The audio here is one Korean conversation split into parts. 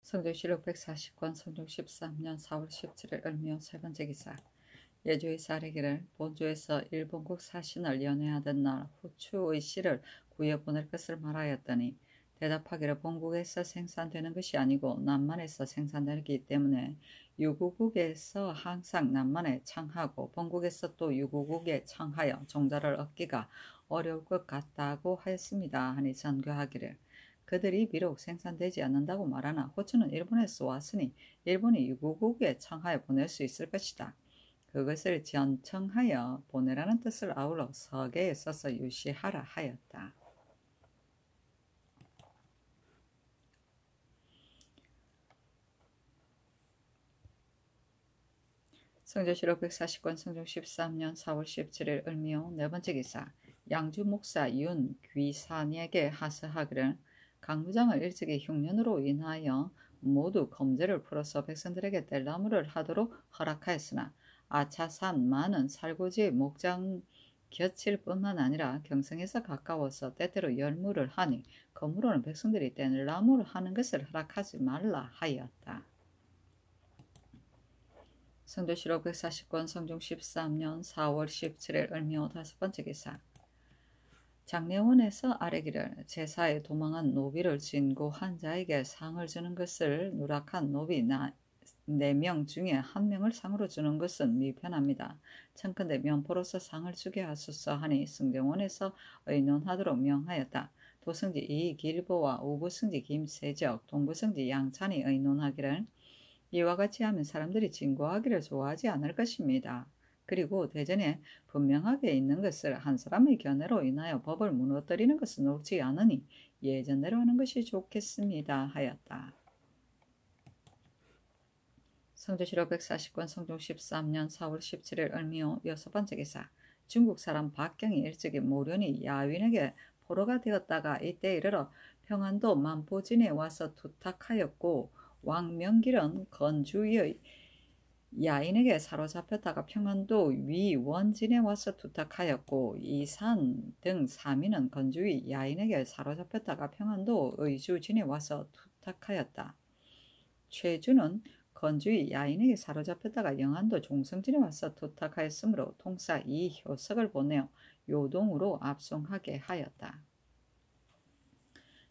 성조실록 140권 성종 13년 4월 17일 을미오 세 번째 기사. 예주의사 아뢰기를 본주에서 일본국 사신을 연회하던 날 후추의 씨를 구해 보낼 것을 말하였더니 대답하기를 본국에서 생산되는 것이 아니고 남만에서 생산되기 때문에 유구국에서 항상 남만에 창하고 본국에서 또 유구국에 창하여 종자를 얻기가 어려울 것 같다고 하였습니다. 하니 전교하기를 그들이 비록 생산되지 않는다고 말하나 호주는 일본에서 왔으니 일본이 유구국에 청하여 보낼 수 있을 것이다. 그것을 전청하여 보내라는 뜻을 아울러 서계에 써서 유시하라 하였다. 성조실록 140권 성종 13년 4월 17일 을미오 네 번째 기사. 양주 목사 윤 귀산에게 하서하기를 강부장을 일찍이 흉년으로 인하여 모두 검제를 풀어서 백성들에게 뗄나무를 하도록 허락하였으나 아차산 많은 살구지의 목장 곁일 뿐만 아니라 경성에서 가까워서 때때로 열무를 하니 그러므로는 백성들이 뗄나무를 하는 것을 허락하지 말라 하였다. 성조실록 140권 성종 13년 4월 17일 을미오 다섯 번째 기사. 장례원에서 아뢰기를 제사에 도망한 노비를 진고한 자에게 상을 주는 것을 누락한 노비 4명 중에 1명을 상으로 주는 것은 미편합니다. 청컨대 면포로서 상을 주게 하소서 하니 승정원에서 의논하도록 명하였다. 도승지 이길보와 우부승지 김세적, 동부승지 양찬이 의논하기를 이와 같이 하면 사람들이 진고하기를 좋아하지 않을 것입니다. 그리고 대전에 분명하게 있는 것을 한 사람의 견해로 인하여 법을 무너뜨리는 것은 옳지 않으니 예전대로 하는 것이 좋겠습니다 하였다. 성조실록 140권 성종 13년 4월 17일 을미오 여섯 번째 기사. 중국 사람 박경이 일찍이 모련이 야윈에게 포로가 되었다가 이때 이르러 평안도 만포진에 와서 투탁하였고 왕명길은 건주의 야인에게 사로잡혔다가 평안도 위원진에 와서 투탁하였고 이산 등 사민은 건주의 야인에게 사로잡혔다가 평안도 의주진에 와서 투탁하였다. 최주는 건주의 야인에게 사로잡혔다가 영안도 종성진에 와서 투탁하였으므로 통사 이효석을 보내어 요동으로 압송하게 하였다.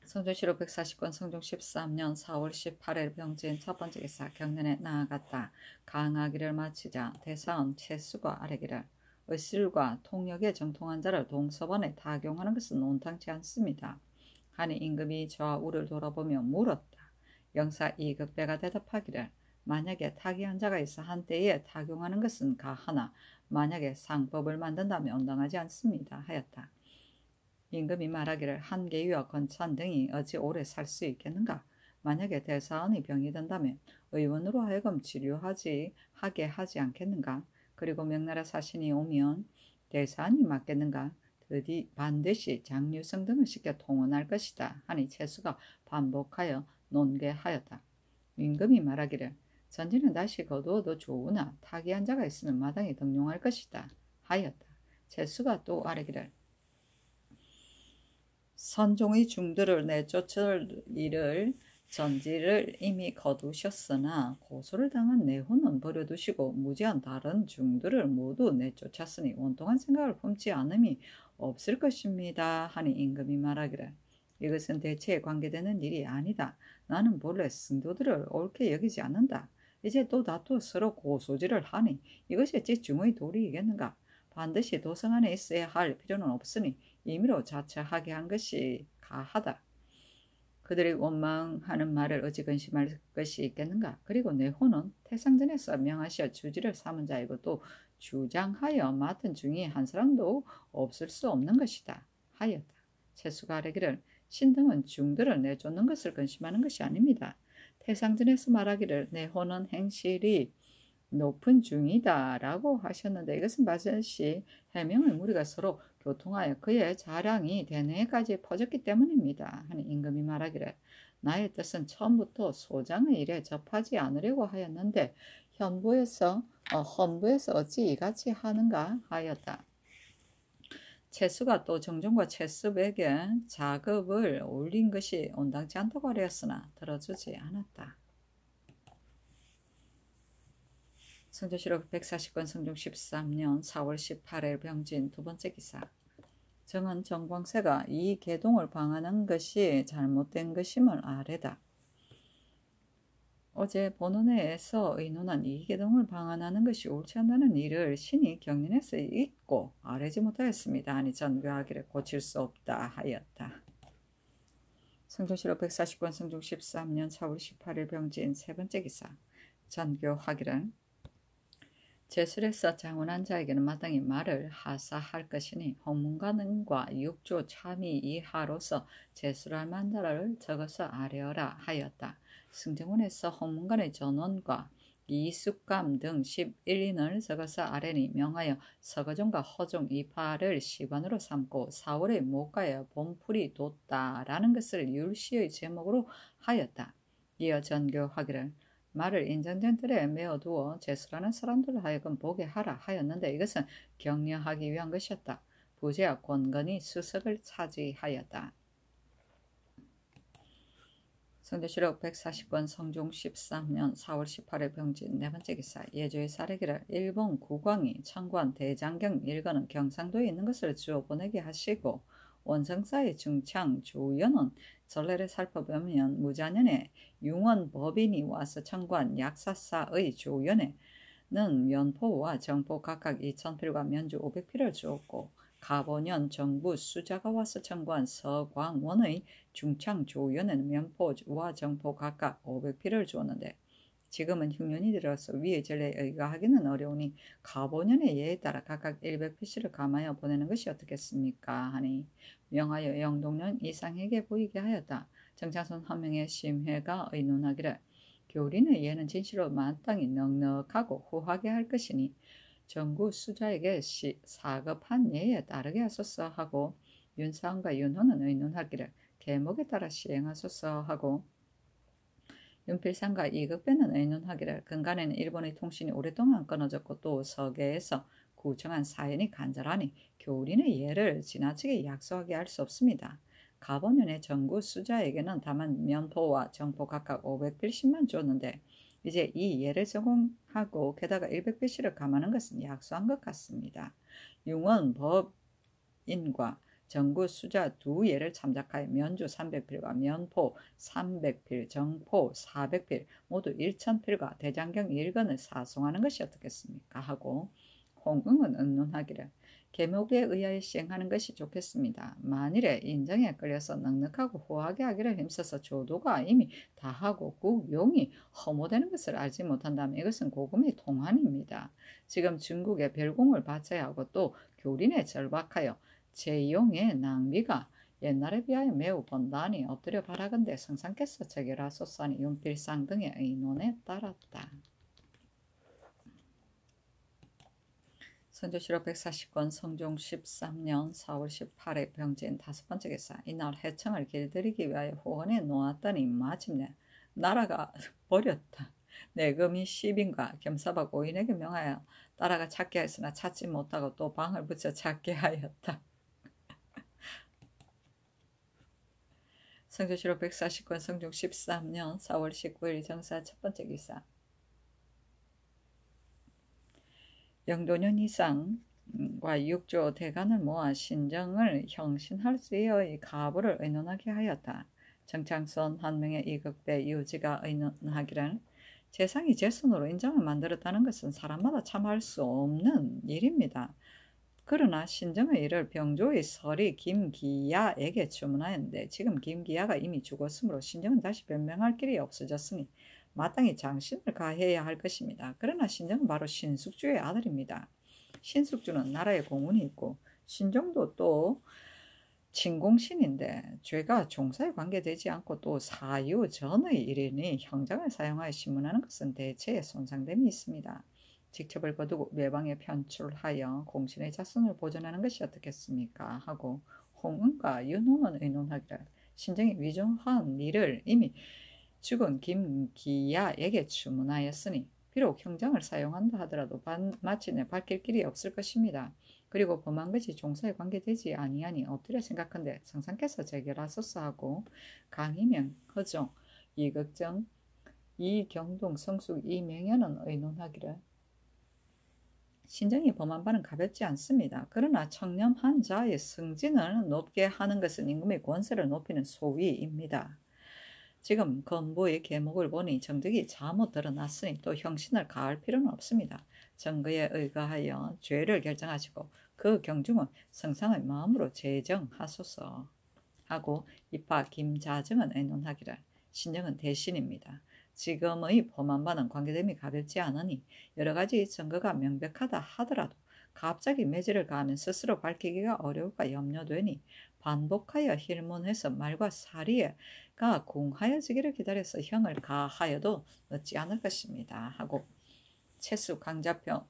성조실록 140권 성종 13년 4월 18일 병진 첫 번째 기사. 경련에 나아갔다. 강하기를 마치자 대사원 채수가 아뢰기를 의술과 통역에 정통한 자를 동서번에 타경하는 것은 온당치 않습니다. 하니 임금이 좌우를 돌아보며 물었다. 영사 이극배가 대답하기를 만약에 타기한 자가 있어 한때에 타경하는 것은 가하나 만약에 상법을 만든다면 온당하지 않습니다 하였다. 임금이 말하기를 한계위와 건찬 등이 어찌 오래 살 수 있겠는가? 만약에 대사원이 병이 든다면 의원으로 하여금 치료하게 하지 않겠는가? 그리고 명나라 사신이 오면 대사원이 맞겠는가? 반드시 장류성 등을 시켜 통원할 것이다 하니 채수가 반복하여 논계하였다. 임금이 말하기를 전지는 다시 거두어도 좋으나 타기한 자가 있으면 마땅히 등용할 것이다 하였다. 채수가 또 아뢰기를 선종의 중들을 내쫓을 일을 전지를 이미 거두셨으나 고소를 당한 내후는 버려두시고 무지한 다른 중들을 모두 내쫓았으니 온통한 생각을 품지 않음이 없을 것입니다 하니 임금이 말하기를 이것은 대체에 관계되는 일이 아니다. 나는 본래 승도들을 옳게 여기지 않는다. 이제 또 다투어 서로 고소질을 하니 이것이 어찌 중의 도리이겠는가? 반드시 도성 안에 있어야 할 필요는 없으니 임의로 자처하게 한 것이 가하다. 그들이 원망하는 말을 어찌 근심할 것이 있겠는가? 그리고 내호는 태상전에서 명하시어 주지를 삼은 자이고 또 주장하여 맡은 중에 한 사람도 없을 수 없는 것이다 하였다. 채수가 아뢰기를 신등은 중들을 내쫓는 것을 근심하는 것이 아닙니다. 태상전에서 말하기를 내호는 행실이 높은 중이다 라고 하셨는데 이것은 반드시 해명의 무리가 서로 교통하여 그의 자랑이 대내까지 퍼졌기 때문입니다 하니 임금이 말하기를 나의 뜻은 처음부터 소장의 일에 접하지 않으려고 하였는데 헌부에서 어찌 이같이 하는가 하였다. 채수가 또 정종과 채습에게 자급을 올린 것이 온당치 않다고 하였으나 들어주지 않았다. 성조실록 140권 성종 13년 4월 18일 병진 두 번째 기사. 정은 정광세가 이 개동을 방하는 것이 잘못된 것임을 아뢰다. 어제 본원회에서 의논한 이 개동을 방한하는 것이 옳지 않다는 일을 신이 경륜에서 읽고 아뢰지 못하였습니다. 아니 전교하기를 고칠 수 없다 하였다. 성조실록 140권 성종 13년 4월 18일 병진 세 번째 기사. 전교하기를 제술에서 장원한 자에게는 마땅히 말을 하사할 것이니 홍문관과 육조 참의 이하로서 제술할 만다를 적어서 아뢰어라 하였다. 승정원에서 홍문관의 전원과 이숙감 등 11인을 적어서 아뢰니 명하여 서거종과 허종 이파를 시관으로 삼고 4월에 못가여 봄풀이 돋다라는 것을 율시의 제목으로 하였다. 이어 전교하기를 말을 인정된 뜰에 메어두어 제술하는 사람들을 하여금 보게 하라 하였는데 이것은 격려하기 위한 것이었다. 부제와 권건이 수석을 차지하였다. 성조실록 140권 성종 13년 4월 18일 병진 네 번째 기사. 예조의 사례기를 일본 국왕이 청관 대장경 일거는 경상도에 있는 것을 주어 보내게 하시고 원성사의 중창 조연은 전례를 살펴보면 무자년에 융원 법인이 와서 청구한 약사사의 조연에는 면포와 정포 각각 2,000필과 면주 500필을 주었고 가보년 정부 수자가 와서 청구한 서광원의 중창 조연에는 면포와 정포 각각 500필을 주었는데 지금은 흉년이 들어서 위의 전례에 의거하기는 어려우니 가보년의 예에 따라 각각 100필씩을 감하여 보내는 것이 어떻겠습니까 하니 명하여 영동년 이상에게 보이게 하였다. 정창선 한 명의 심회가 의논하기를 교린의 예는 진실로 마땅히 넉넉하고 후하게 할 것이니 정구 수자에게 사급한 예에 따르게 하소서 하고 윤사원과 윤호는 의논하기를 계목에 따라 시행하소서 하고 윤필상과 이극배는 의논하기를 근간에는 일본의 통신이 오랫동안 끊어졌고 또 서계에서 구청한 사연이 간절하니 교린의 예를 지나치게 약소하게 할 수 없습니다. 가보년의 정구 수자에게는 다만 면포와 정포 각각 500필씩만 줬는데 이제 이 예를 제공하고 게다가 100필씩을 감하는 것은 약소한 것 같습니다. 융원 법인과 정구 수자 두 예를 참작하여 면주 300필과 면포 300필, 정포 400필 모두 1000필과 대장경 1건을 사송하는 것이 어떻겠습니까 하고 홍응은 의논하기를 계목에 의하여 시행하는 것이 좋겠습니다. 만일에 인정에 끌려서 넉넉하고 후하게 하기를 힘써서 조도가 이미 다하고 국용이 허무되는 것을 알지 못한다면 이것은 고금의 통한입니다. 지금 중국에 별공을 바쳐야 하고 또 교린에 절박하여 재용의 낭비가 옛날에 비하여 매우 번다하니 엎드려 바라건대 성상께서 체결하소서니 윤필상 등의 의논에 따랐다. 성조실록 140권 성종 13년 4월 18일 병진 다섯 번째 기사. 이날 해청을 길들이기 위하여 호원에 놓았더니 마침내 나라가 버렸다. 내금이 10인과 겸사박 5인에게 명하여 나라가 찾게 하였으나 찾지 못하고 또 방을 붙여 찾게 하였다. 성조실록 140권 성종 13년 4월 19일 정사 첫 번째 기사. 영도년 이상과 6조 대간을 모아 신정을 형신할 수의 가부를 의논하게 하였다. 정창선 한 명의 이극배 유지가 의논하기를 재상이 제손으로 인정을 만들었다는 것은 사람마다 참할 수 없는 일입니다. 그러나 신정의 일을 병조의 설이 김기야에게 주문하였는데 지금 김기야가 이미 죽었으므로 신정은 다시 변명할 길이 없어졌으니 마땅히 장신을 가해야 할 것입니다. 그러나 신정은 바로 신숙주의 아들입니다. 신숙주는 나라에 공운이 있고 신정도 또 친공신인데 죄가 종사에 관계되지 않고 또 사유 전의 일이니 형장을 사용하여 신문하는 것은 대체의 손상됨이 있습니다. 직첩을 거두고 외방에 편출하여 공신의 자손을 보존하는 것이 어떻겠습니까 하고 홍은과 윤호는 의논하기를 신정이 위조한 일을 이미 죽은 김기야에게 주문하였으니 비록 형장을 사용한다 하더라도 마침내 밝힐 길이 없을 것입니다. 그리고 범한 것이 종사에 관계되지 아니하니 엎드려 생각한데 성상께서 재결하소서 하고 강희명, 허종, 이극정, 이경동, 성숙, 이명현은 의논하기를 신정이 범한 바는 가볍지 않습니다. 그러나 청렴한 자의 승진을 높게 하는 것은 임금의 권세를 높이는 소위입니다. 지금 건보의 계목을 보니 정직이 잘못 드러났으니 또 형신을 가할 필요는 없습니다. 증거에 의거하여 죄를 결정하시고 그 경중은 성상의 마음으로 제정하소서 하고 입하 김자정은 의논하기를 신정은 대신입니다. 지금의 범한 바는 관계됨이 가볍지 않으니 여러 가지 증거가 명백하다 하더라도 갑자기 매질을 가하면 스스로 밝히기가 어려울까 염려되니 반복하여 힐문해서 말과 사리가 공하여지기를 기다려서 형을 가하여도 늦지 않을 것입니다 하고 채수 강자평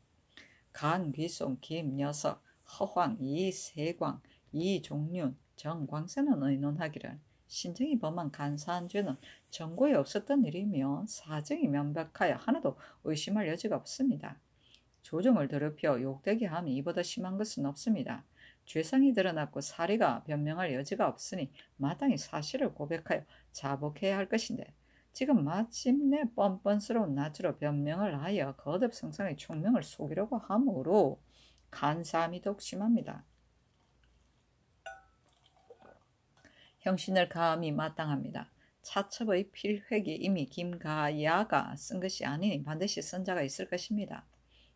강귀송 김여석 허황 이세광 이종륜 정광세는 의논하기를 신정이 범한 간사한 죄는 전고에 없었던 일이며 사정이 명백하여 하나도 의심할 여지가 없습니다. 조정을 더럽혀 욕되게 함이 이보다 심한 것은 없습니다. 죄상이 드러났고 사리가 변명할 여지가 없으니 마땅히 사실을 고백하여 자복해야 할 것인데 지금 마침내 뻔뻔스러운 낯으로 변명을 하여 거듭 성상의 총명을 속이려고 하므로 간사함이 더욱 심합니다. 형신을 가함이 마땅합니다. 차첩의 필획이 이미 김가야가 쓴 것이 아니니 반드시 쓴 자가 있을 것입니다.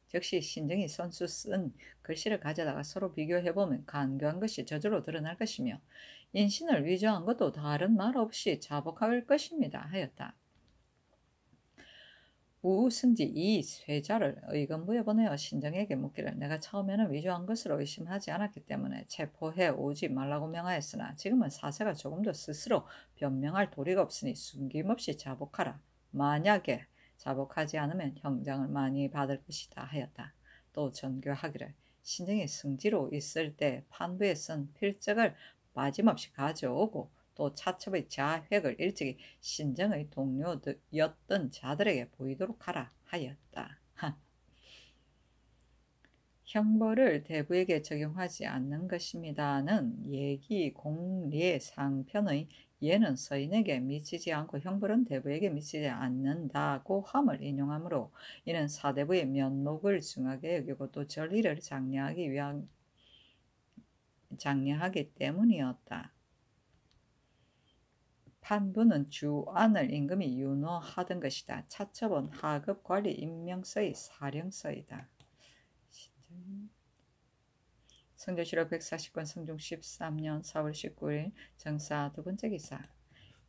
즉시 신정이 선수 쓴 글씨를 가져다가 서로 비교해보면 간교한 것이 저절로 드러날 것이며 인신을 위조한 것도 다른 말 없이 자복할 것입니다 하였다. 우승지 이 쇠자를 의건부에 보내어 신정에게 묻기를 내가 처음에는 위조한 것으로 의심하지 않았기 때문에 체포해 오지 말라고 명하였으나 지금은 사세가 조금도 스스로 변명할 도리가 없으니 숨김없이 자복하라. 만약에 자복하지 않으면 형장을 많이 받을 것이다 하였다. 또 전교하기를 신정이 승지로 있을 때 판부에 쓴 필적을 빠짐없이 가져오고 또 차첩의 자획을 일찍이 신정의 동료였던 자들에게 보이도록 하라 하였다. 형벌을 대부에게 적용하지 않는 것입니다는 예기 공례 상편의 예는 서인에게 미치지 않고 형벌은 대부에게 미치지 않는다고 함을 인용하므로 이는 사대부의 면목을 중하게 여기고 또 전리를 장려하기 때문이었다. 판부는 주안을 임금이 윤호하던 것이다. 차첩은 하급관리 임명서의 사령서이다. 성조실록 149권 성중 13년 4월 19일 정사 두 번째 기사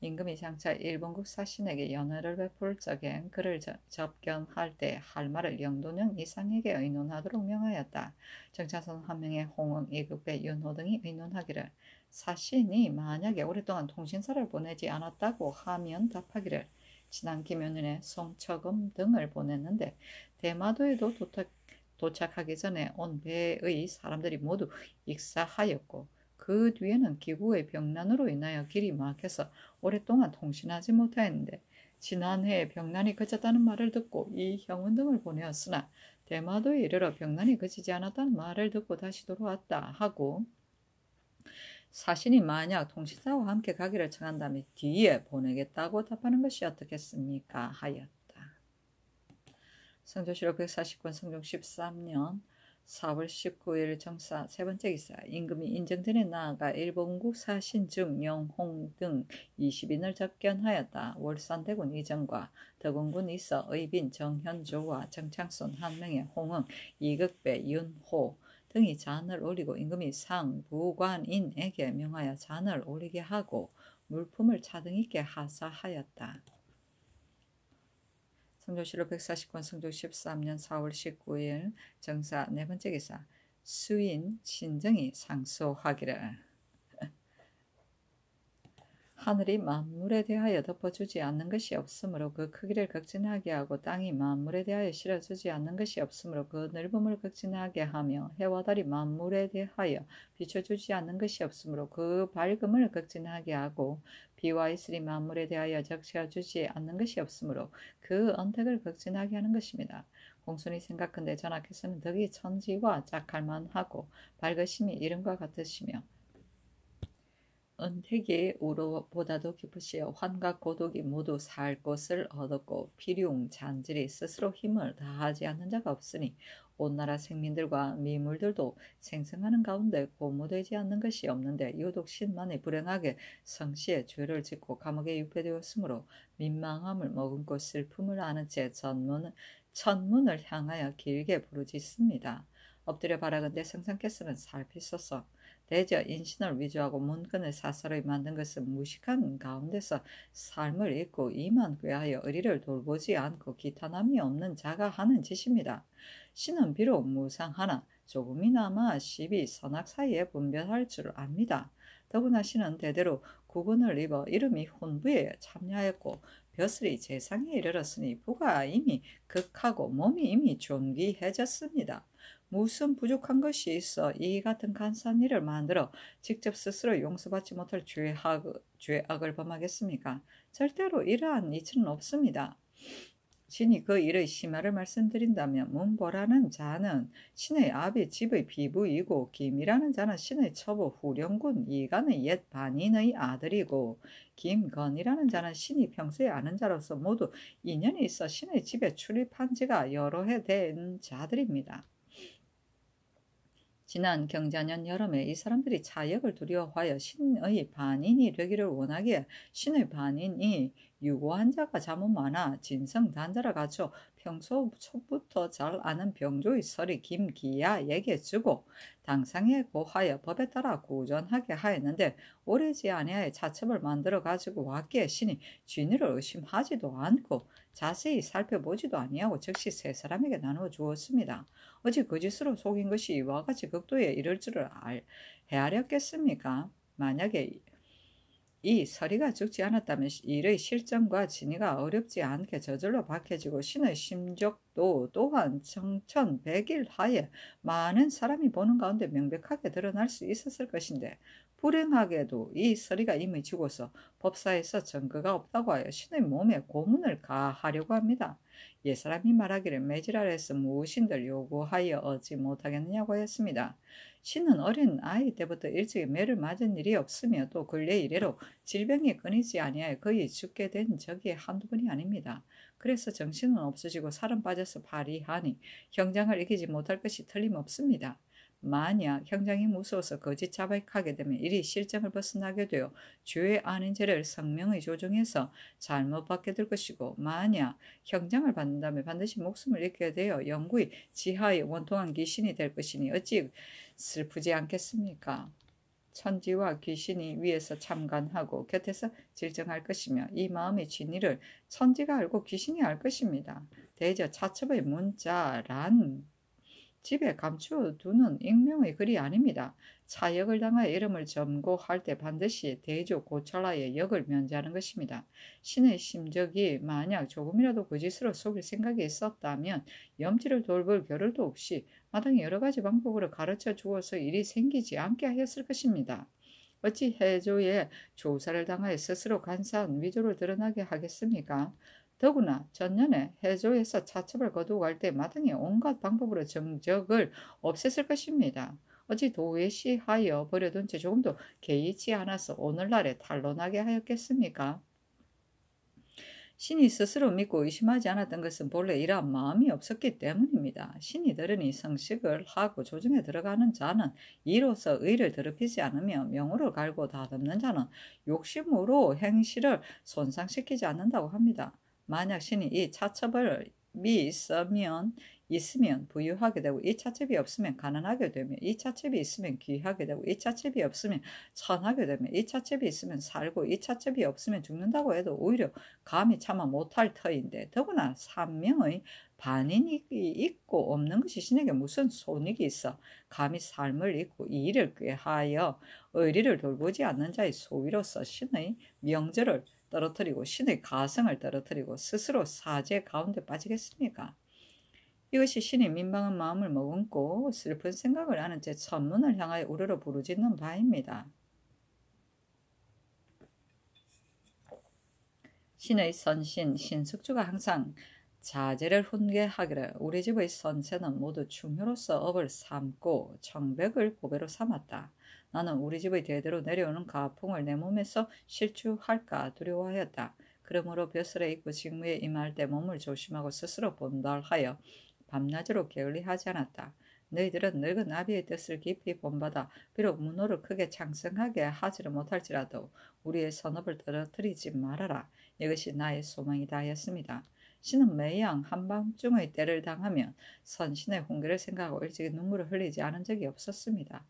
임금이 장차 일본국 사신에게 연회를 베풀 적에 그를 접견할 때 할 말을 영도령 이상에게 의논하도록 명하였다. 정차선 한 명의 홍응, 이급배, 윤호 등이 의논하기를 사신이 만약에 오랫동안 통신사를 보내지 않았다고 하면 답하기를 지난 김윤은에 송처금 등을 보냈는데 대마도에도 도착하기 전에 온 배의 사람들이 모두 익사하였고 그 뒤에는 기구의 병난으로 인하여 길이 막혀서 오랫동안 통신하지 못하였는데 지난해에 병난이 그쳤다는 말을 듣고 이 형원 등을 보내었으나 대마도에 이르러 병난이 그치지 않았다는 말을 듣고 다시 돌아왔다 하고 사신이 만약 통신사와 함께 가기를 청한다면 뒤에 보내겠다고 답하는 것이 어떻겠습니까 하였다. 성조실록 149권 성종 13년 4월 19일 정사 세 번째 기사 임금이 인정전에 나아가 일본국 사신 중 영홍 등 20인을 접견하였다. 월산대군 이정과 덕원군 이서 의빈 정현조와 정창손 한 명의 홍응 이극배 윤호 등이 잔을 올리고 임금이 상부관인에게 명하여 잔을 올리게 하고 물품을 차등 있게 하사하였다. 성조실록 149권 성조 13년 4월 19일 정사 네 번째 기사 수인 신정이 상소하기를 하늘이 만물에 대하여 덮어주지 않는 것이 없으므로 그 크기를 극진하게 하고 땅이 만물에 대하여 실어주지 않는 것이 없으므로 그 넓음을 극진하게 하며 해와 달이 만물에 대하여 비춰주지 않는 것이 없으므로 그 밝음을 극진하게 하고 비와 이슬이 만물에 대하여 적셔주지 않는 것이 없으므로 그 언택을 극진하게 하는 것입니다. 공손히 생각한데 전하께서는 덕이 천지와 짝할만하고 밝으심이 이름과 같으시며 은택이 우로보다도 깊으시어 환과 고독이 모두 살 것을 얻었고 필용 잔질이 스스로 힘을 다하지 않는 자가 없으니 온 나라 생민들과 미물들도 생생하는 가운데 고무되지 않는 것이 없는데 유독 신만이 불행하게 성시에 죄를 짓고 감옥에 유폐되었으므로 민망함을 머금고 슬픔을 아는 채 천문을 향하여 길게 부르짖습니다. 엎드려 바라건대 성상께서는 살피소서. 대저 인신을 위조하고 문근을 사사로이 만든 것은 무식한 가운데서 삶을 잊고 이만 꾀하여 의리를 돌보지 않고 기탄함이 없는 자가 하는 짓입니다. 신은 비록 무상하나 조금이나마 시비 선악 사이에 분별할 줄 압니다. 더구나 신은 대대로 구군을 입어 이름이 혼부에 참여하였고 벼슬이 재상에 이르렀으니 부가 이미 극하고 몸이 이미 존귀해졌습니다. 무슨 부족한 것이 있어 이 같은 간사한 일을 만들어 직접 스스로 용서받지 못할 죄악을 범하겠습니까? 절대로 이러한 이치는 없습니다. 신이 그 일의 심화를 말씀드린다면 문보라는 자는 신의 아비 집의 비부이고 김이라는 자는 신의 처부 후령군 이간의 옛 반인의 아들이고 김건이라는 자는 신이 평소에 아는 자로서 모두 인연이 있어 신의 집에 출입한 지가 여러 해 된 자들입니다. 지난 경자년 여름에 이 사람들이 차역을 두려워하여 신의 반인이 되기를 원하기에 신의 반인이 유고한 자가 자못 많아 진성단자라 갖춰 평소 초부터 잘 아는 병조의 설이 김기야에게 주고 당상에 고하여 법에 따라 고전하게 하였는데 오래지 아니하여 차첩을 만들어 가지고 왔기에 신이 진위를 의심하지도 않고 자세히 살펴보지도 아니하고 즉시 세 사람에게 나누어 주었습니다. 어찌 그 짓으로 속인 것이 이와 같이 극도에 이를 줄을 헤아렸겠습니까? 만약에 이 서리가 죽지 않았다면 일의 실정과 진위가 어렵지 않게 저절로 밝혀지고 신의 심적도 또한 청천백일 하에 많은 사람이 보는 가운데 명백하게 드러날 수 있었을 것인데 불행하게도 이 서리가 이미 죽어서 법사에서 증거가 없다고 하여 신의 몸에 고문을 가하려고 합니다. 옛사람이 말하기를 매질 아래서 무엇인들 요구하여 얻지 못하겠느냐고 했습니다. 신은 어린 아이 때부터 일찍 매를 맞은 일이 없으며 또 근래 이래로 질병이 끊이지 아니하여 거의 죽게 된 적이 한두 번이 아닙니다. 그래서 정신은 없어지고 살은 빠져서 파리하니 형장을 이기지 못할 것이 틀림없습니다. 만약 형장이 무서워서 거짓 자백하게 되면 이리 실정을 벗어나게 되어 죄 아닌 죄를 성명의 조정해서 잘못 받게 될 것이고 만약 형장을 받는다면 반드시 목숨을 잃게 되어 영구히 지하에 원통한 귀신이 될 것이니 어찌 슬프지 않겠습니까? 천지와 귀신이 위에서 참관하고 곁에서 질정할 것이며 이 마음의 진리를 천지가 알고 귀신이 알 것입니다. 대저 차첩의 문자란 집에 감추어 두는 익명의 글이 아닙니다. 차역을 당하여 이름을 점고할 때 반드시 대조 고찰하여 역을 면제하는 것입니다. 신의 심적이 만약 조금이라도 그 짓으로 속일 생각이 있었다면 염치를 돌볼 겨를도 없이 마땅히 여러 가지 방법으로 가르쳐 주어서 일이 생기지 않게 하였을 것입니다. 어찌 해조에 조사를 당하여 스스로 간사한 위조를 드러나게 하겠습니까? 더구나 전년에 해조에서 차첩을 거두고 갈 때 마땅히 온갖 방법으로 정적을 없앴을 것입니다. 어찌 도외시하여 버려둔 채 조금도 개의치 않아서 오늘날에 탄론하게 하였겠습니까? 신이 스스로 믿고 의심하지 않았던 것은 본래 이러한 마음이 없었기 때문입니다. 신이 들으니 성식을 하고 조정에 들어가는 자는 이로써 의를 더럽히지 않으며 명호를 갈고 다듬는 자는 욕심으로 행실을 손상시키지 않는다고 합니다. 만약 신이 이 차첩이 있으면 부유하게 되고 이 차첩이 없으면 가난하게 되며 이 차첩이 있으면 귀하게 되고 이 차첩이 없으면 천하게 되며 이 차첩이 있으면 살고 이 차첩이 없으면 죽는다고 해도 오히려 감히 참아 못할 터인데 더구나 산명의 반인이 있고 없는 것이 신에게 무슨 손익이 있어 감히 삶을 잊고 이 일을 꾀하여 의리를 돌보지 않는 자의 소위로서 신의 명절을 떨어뜨리고 신의 가성을 떨어뜨리고 스스로 사죄 가운데 빠지겠습니까? 이것이 신이 민망한 마음을 머금고 슬픈 생각을 하는 채 천문을 향하여 우러러 부르짖는 바입니다. 신의 선신 신숙주가 항상 자제를 훈계하기를 우리 집의 선세는 모두 충효로서 업을 삼고 청백을 보배로 삼았다. 나는 우리 집의 대대로 내려오는 가풍을 내 몸에서 실추할까 두려워하였다. 그러므로 벼슬에 있고 직무에 임할 때 몸을 조심하고 스스로 본달하여 밤낮으로 게을리하지 않았다. 너희들은 늙은 나비의 뜻을 깊이 본받아 비록 문호를 크게 창성하게 하지를 못할지라도 우리의 선업을 떨어뜨리지 말아라. 이것이 나의 소망이다 하였습니다. 신은 매양 한밤중의 때를 당하면 선신의 훈계를 생각하고 일찍이 눈물을 흘리지 않은 적이 없었습니다.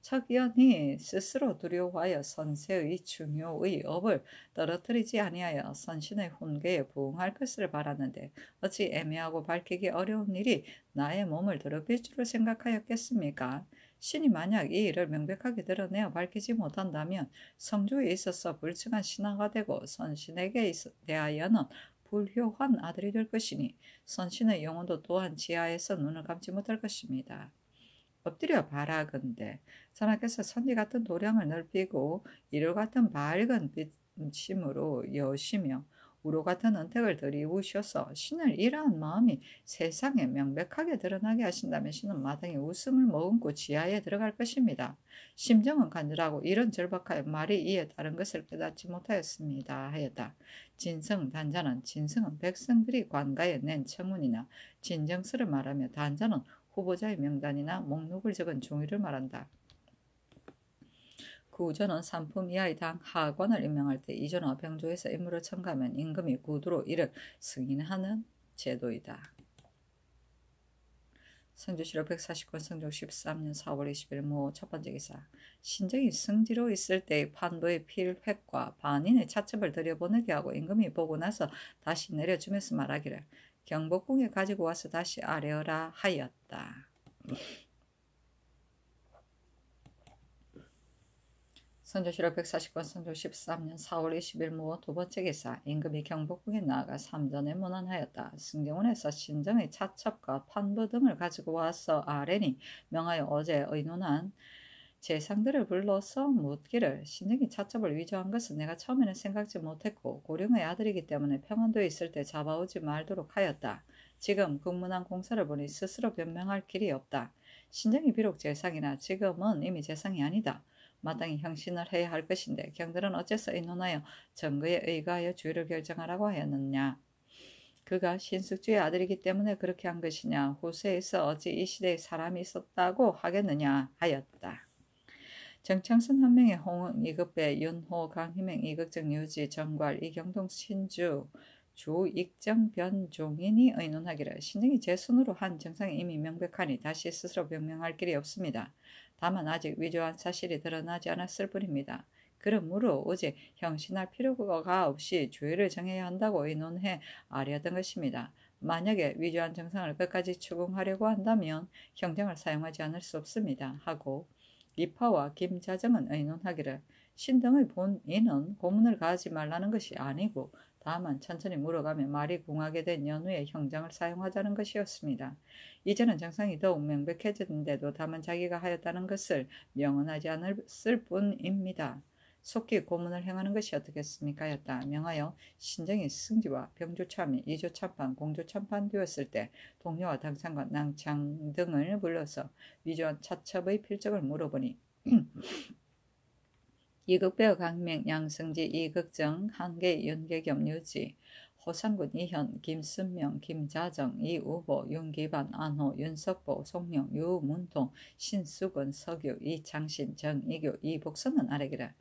척연이 스스로 두려워하여 선세의 중요의 업을 떨어뜨리지 아니하여 선신의 훈계에 부응할 것을 바랐는데 어찌 애매하고 밝히기 어려운 일이 나의 몸을 더럽힐 줄을 생각하였겠습니까? 신이 만약 이 일을 명백하게 드러내어 밝히지 못한다면 성조에 있어서 불충한 신하가 되고 선신에게 대하여는 불효한 아들이 될 것이니 선신의 영혼도 또한 지하에서 눈을 감지 못할 것입니다. 엎드려 바라건대 선하께서 선지 같은 도량을 넓히고 이루 같은 밝은 빛심으로 여시며 우로 같은 은택을 들이우셔서 신을 이러한 마음이 세상에 명백하게 드러나게 하신다면 신은 마땅히 웃음을 머금고 지하에 들어갈 것입니다. 심정은 간절하고 이런 절박하여 말이 이에 다른 것을 깨닫지 못하였습니다 하였다. 진성 단자는 진성은 백성들이 관가에 낸 청문이나 진정서를 말하며 단자는 후보자의 명단이나 목록을 적은 종이를 말한다. 구조는 상품 이하의 당 하관을 임명할 때 이전와 병조에서 임무를 첨가하면 임금이 구두로 이를 승인하는 제도이다. 성조실록 149권 성조 13년 4월 20일 모 첫번째 기사. 신정이 승지로 있을 때의 판도의 필획과 반인의 차첩을 들여보내게 하고 임금이 보고 나서 다시 내려주면서 말하기를 경복궁에 가지고 와서 다시 아뢰어라 하였다. 선조실록 140권 성조 13년 4월 20일 모 두번째 기사. 임금이 경복궁에 나아가 삼전에 문안하였다. 승정원에서 신정의 차첩과 판도 등을 가지고 와서 아뢰니 명하여 어제 의논한 재상들을 불러서 묻기를 신정이 차첩을 위조한 것은 내가 처음에는 생각지 못했고 고령의 아들이기 때문에 평안도에 있을 때 잡아오지 말도록 하였다. 지금 국문안 공사를 보니 스스로 변명할 길이 없다. 신정이 비록 재상이나 지금은 이미 재상이 아니다. 마땅히 형신을 해야 할 것인데 경들은 어째서 의논하여 정거에 의거하여 주의를 결정하라고 하였느냐. 그가 신숙주의 아들이기 때문에 그렇게 한 것이냐. 후세에서 어찌 이 시대에 사람이 있었다고 하겠느냐 하였다. 정창순 한명의 홍은 이급배 윤호 강희맹 이극정 유지 정괄 이경동 신주 주익정 변종인이 의논하기를 신정이 제 손으로 한 정상이 이미 명백하니 다시 스스로 변명할 길이 없습니다. 다만 아직 위조한 사실이 드러나지 않았을 뿐입니다. 그러므로 오직 형신할 필요가 없이 주의를 정해야 한다고 의논해 아뢰었던 것입니다. 만약에 위조한 정상을 끝까지 추궁하려고 한다면 형정을 사용하지 않을 수 없습니다. 하고 이파와 김자정은 의논하기를 신등의 본인은 고문을 가하지 말라는 것이 아니고 다만 천천히 물어가며 말이 궁하게 된 연후에 형장을 사용하자는 것이었습니다. 이제는 정상이 더욱 명백해졌는데도 다만 자기가 하였다는 것을 명언하지 않았을 뿐입니다. 속히 고문을 행하는 것이 어떻겠습니까? 였다. 명하여 신정이 승지와 병조참이 이조참판, 공조참판 되었을 때 동료와 당상관, 낭창 등을 불러서 위조한 차첩의 필적을 물어보니 이극배어 강명, 양승지, 이극정, 한계, 윤계겸, 유지, 호상군, 이현, 김순명, 김자정, 이우보, 윤기반, 안호, 윤석보, 송영, 유문통, 신수근, 석유, 이창신, 정이교, 이복선은 아래기를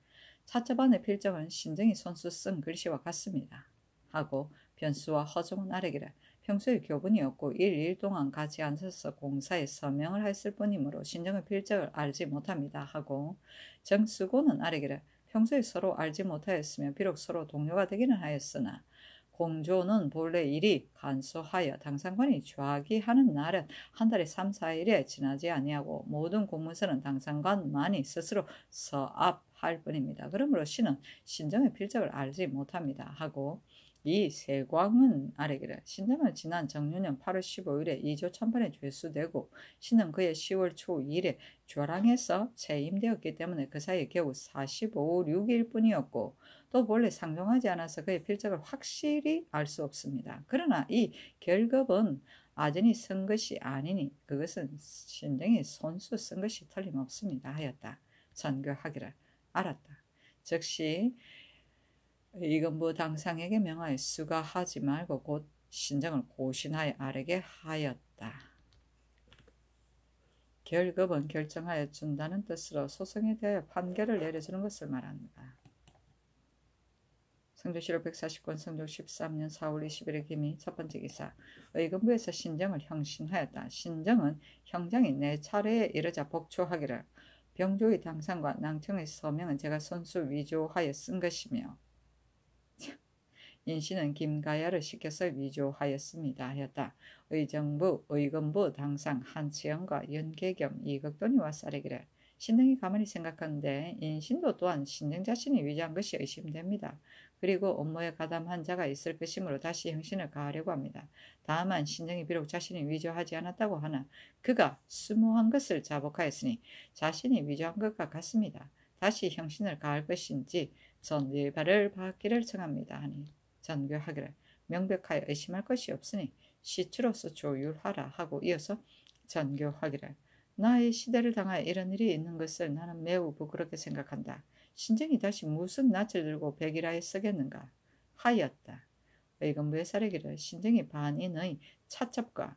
차첩 안의 필정은 신정이 손수 쓴 글씨와 같습니다. 하고 변수와 허종은 아래기를 평소에 교분이 없고 일 동안 같이 앉아서 공사에 서명을 했을 뿐이므로 신정의 필적을 알지 못합니다. 하고 정수고는 아래기를 평소에 서로 알지 못하였으며 비록 서로 동료가 되기는 하였으나 공조는 본래 일이 간소하여 당상관이 좌기하는 날은 한 달에 3, 4일에 지나지 아니하고 모든 공문서는 당상관만이 스스로 서압할 뿐입니다. 그러므로 신은 신정의 필적을 알지 못합니다. 하고 이 세광은 아래기를 신정은 지난 정유년 8월 15일에 2조 참판에 죄수되고 신은 그의 10월 초 2일에 조랑에서 채임되었기 때문에 그 사이에 겨우 45, 6일 뿐이었고 또 본래 상종하지 않아서 그의 필적을 확실히 알 수 없습니다. 그러나 이 결급은 아전이 쓴 것이 아니니 그것은 신정이 손수 쓴 것이 틀림없습니다. 하였다. 전교하기를 알았다. 즉시 의금부 당상에게 명하여 수가하지 말고 곧 신정을 고신하여 아뢰게 하였다. 결급은 결정하여 준다는 뜻으로 소송에 대하여 판결을 내려주는 것을 말한다. 성조실록 149권 성조 13년 4월 20일의 기미 첫 번째 기사. 의금부에서 신정을 형신하였다. 신정은 형장이 네 차례에 이르자 복초하기를 병조의 당상과 낭청의 서명은 제가 손수 위조하여 쓴 것이며 인신은 김가야를 시켜서 위조하였습니다 하였다. 의정부, 의금부, 당상, 한치영과 연계겸 이극돈이 와싸리기를 신등이 가만히 생각하는데 인신도 또한 신등 자신이 위조한 것이 의심됩니다. 그리고 업무에 가담한 자가 있을 것이므로 다시 형신을 가하려고 합니다. 다만 신등이 비록 자신이 위조하지 않았다고 하나 그가 수모한 것을 자복하였으니 자신이 위조한 것과 같습니다. 다시 형신을 가할 것인지 전 일발을 받기를 청합니다 하니 전교하기를 명백하여 의심할 것이 없으니 시추로서 조율하라 하고 이어서 전교하기를 나의 시대를 당하여 이런 일이 있는 것을 나는 매우 부끄럽게 생각한다. 신정이 다시 무슨 낯을 들고 백일하에 쓰겠는가 하였다. 의금부의 사례기를 신정이 반인의 차첩과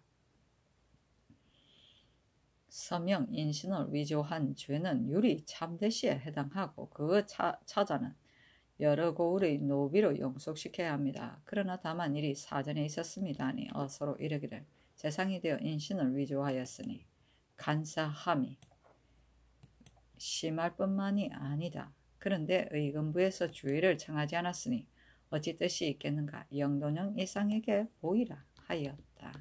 서명 인신을 위조한 죄는 유리 참대시에 해당하고 그 차자는 여러 고을의 노비로 용속시켜야 합니다. 그러나 다만 일이 사전에 있었습니다. 아니 어서로 이르기를 재상이 되어 인신을 위조하였으니 간사함이 심할 뿐만이 아니다. 그런데 의금부에서 주의를 청하지 않았으니 어찌 뜻이 있겠는가. 영도령 이상에게 보이라 하였다.